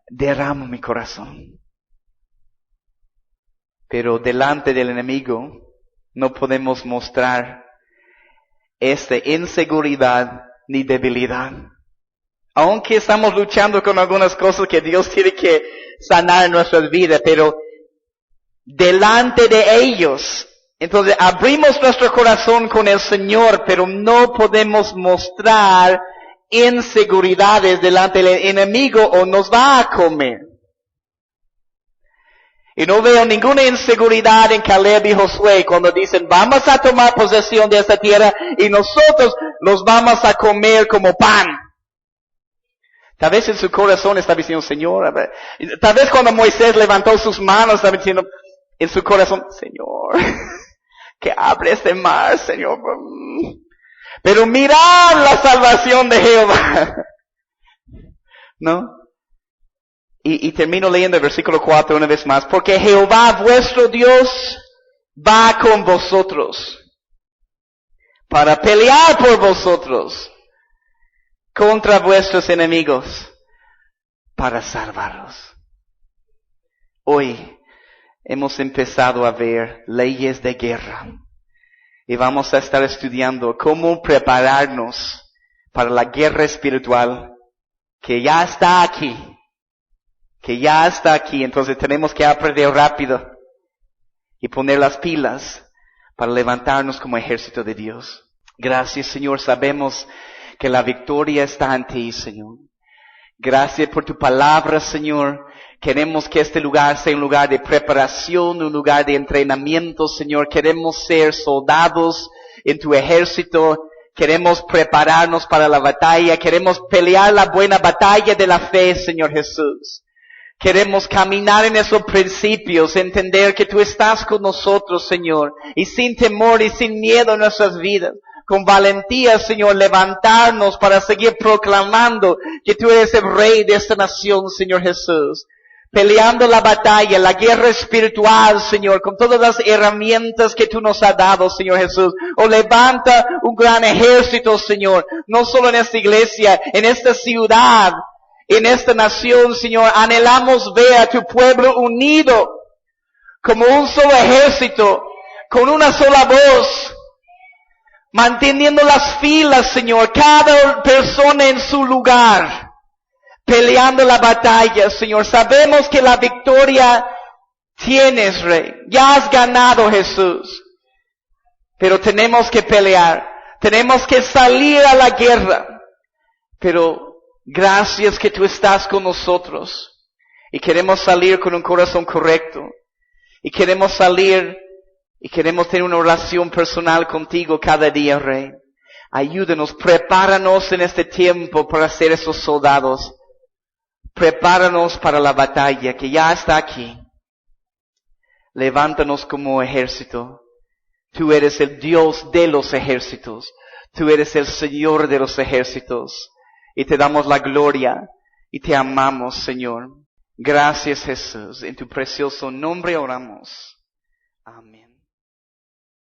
derramo mi corazón. Pero delante del enemigo, no podemos mostrar esta inseguridad ni debilidad. Aunque estamos luchando con algunas cosas que Dios tiene que sanar en nuestras vidas, pero delante de ellos, entonces abrimos nuestro corazón con el Señor, pero no podemos mostrar inseguridades delante del enemigo o nos va a comer. Y no veo ninguna inseguridad en Caleb y Josué cuando dicen, vamos a tomar posesión de esta tierra y nosotros los vamos a comer como pan. Tal vez en su corazón está diciendo, Señor, tal vez cuando Moisés levantó sus manos, estaba diciendo en su corazón, Señor, que abre este mar, Señor. Pero mirad la salvación de Jehová. ¿No? Y termino leyendo el versículo 4 una vez más. Porque Jehová vuestro Dios va con vosotros para pelear por vosotros contra vuestros enemigos para salvaros. Hoy hemos empezado a ver leyes de guerra y vamos a estar estudiando cómo prepararnos para la guerra espiritual que ya está aquí. Entonces tenemos que aprender rápido y poner las pilas para levantarnos como ejército de Dios. Gracias, Señor, sabemos que la victoria está en ti, Señor. Gracias por tu palabra, Señor. Queremos que este lugar sea un lugar de preparación, un lugar de entrenamiento, Señor. Queremos ser soldados en tu ejército. Queremos prepararnos para la batalla. Queremos pelear la buena batalla de la fe, Señor Jesús. Queremos caminar en esos principios, entender que tú estás con nosotros, Señor, y sin temor y sin miedo en nuestras vidas. Con valentía, Señor, levantarnos para seguir proclamando que tú eres el Rey de esta nación, Señor Jesús. Peleando la batalla, la guerra espiritual, Señor, con todas las herramientas que tú nos has dado, Señor Jesús. O levanta un gran ejército, Señor, no solo en esta iglesia, en esta ciudad, en esta nación, Señor. Anhelamos ver a tu pueblo unido como un solo ejército, con una sola voz, manteniendo las filas, Señor, cada persona en su lugar, peleando la batalla, Señor. Sabemos que la victoria tienes, Rey. Ya has ganado, Jesús. Pero tenemos que pelear. Tenemos que salir a la guerra. Pero gracias que tú estás con nosotros. Y queremos salir con un corazón correcto. Y queremos salir y queremos tener una oración personal contigo cada día, Rey. Ayúdanos, prepáranos en este tiempo para ser esos soldados. Prepáranos para la batalla que ya está aquí. Levántanos como ejército. Tú eres el Dios de los ejércitos. Tú eres el Señor de los ejércitos. Y te damos la gloria y te amamos, Señor. Gracias, Jesús. En tu precioso nombre oramos. Amén.